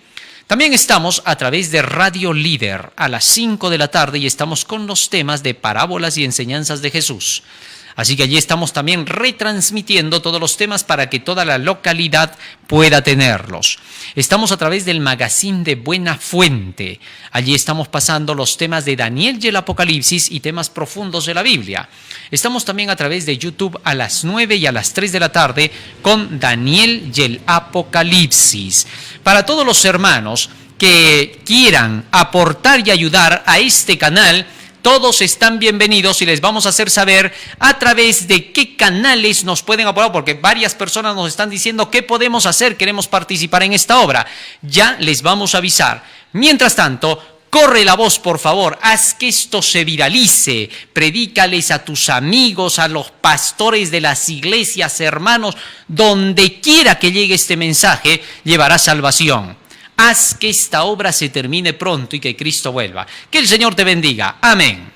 S1: También estamos a través de Radio Líder a las 5 de la tarde y estamos con los temas de parábolas y enseñanzas de Jesús. Así que allí estamos también retransmitiendo todos los temas para que toda la localidad pueda tenerlos. Estamos a través del magazine de Buena Fuente. Allí estamos pasando los temas de Daniel y el Apocalipsis y temas profundos de la Biblia. Estamos también a través de YouTube a las 9 y a las 3 de la tarde con Daniel y el Apocalipsis. Para todos los hermanos que quieran aportar y ayudar a este canal, todos están bienvenidos y les vamos a hacer saber a través de qué canales nos pueden apoyar, porque varias personas nos están diciendo qué podemos hacer, queremos participar en esta obra. Ya les vamos a avisar. Mientras tanto, corre la voz, por favor, haz que esto se viralice, predícales a tus amigos, a los pastores de las iglesias, hermanos, donde quiera que llegue este mensaje, llevará salvación. Haz que esta obra se termine pronto y que Cristo vuelva. Que el Señor te bendiga. Amén.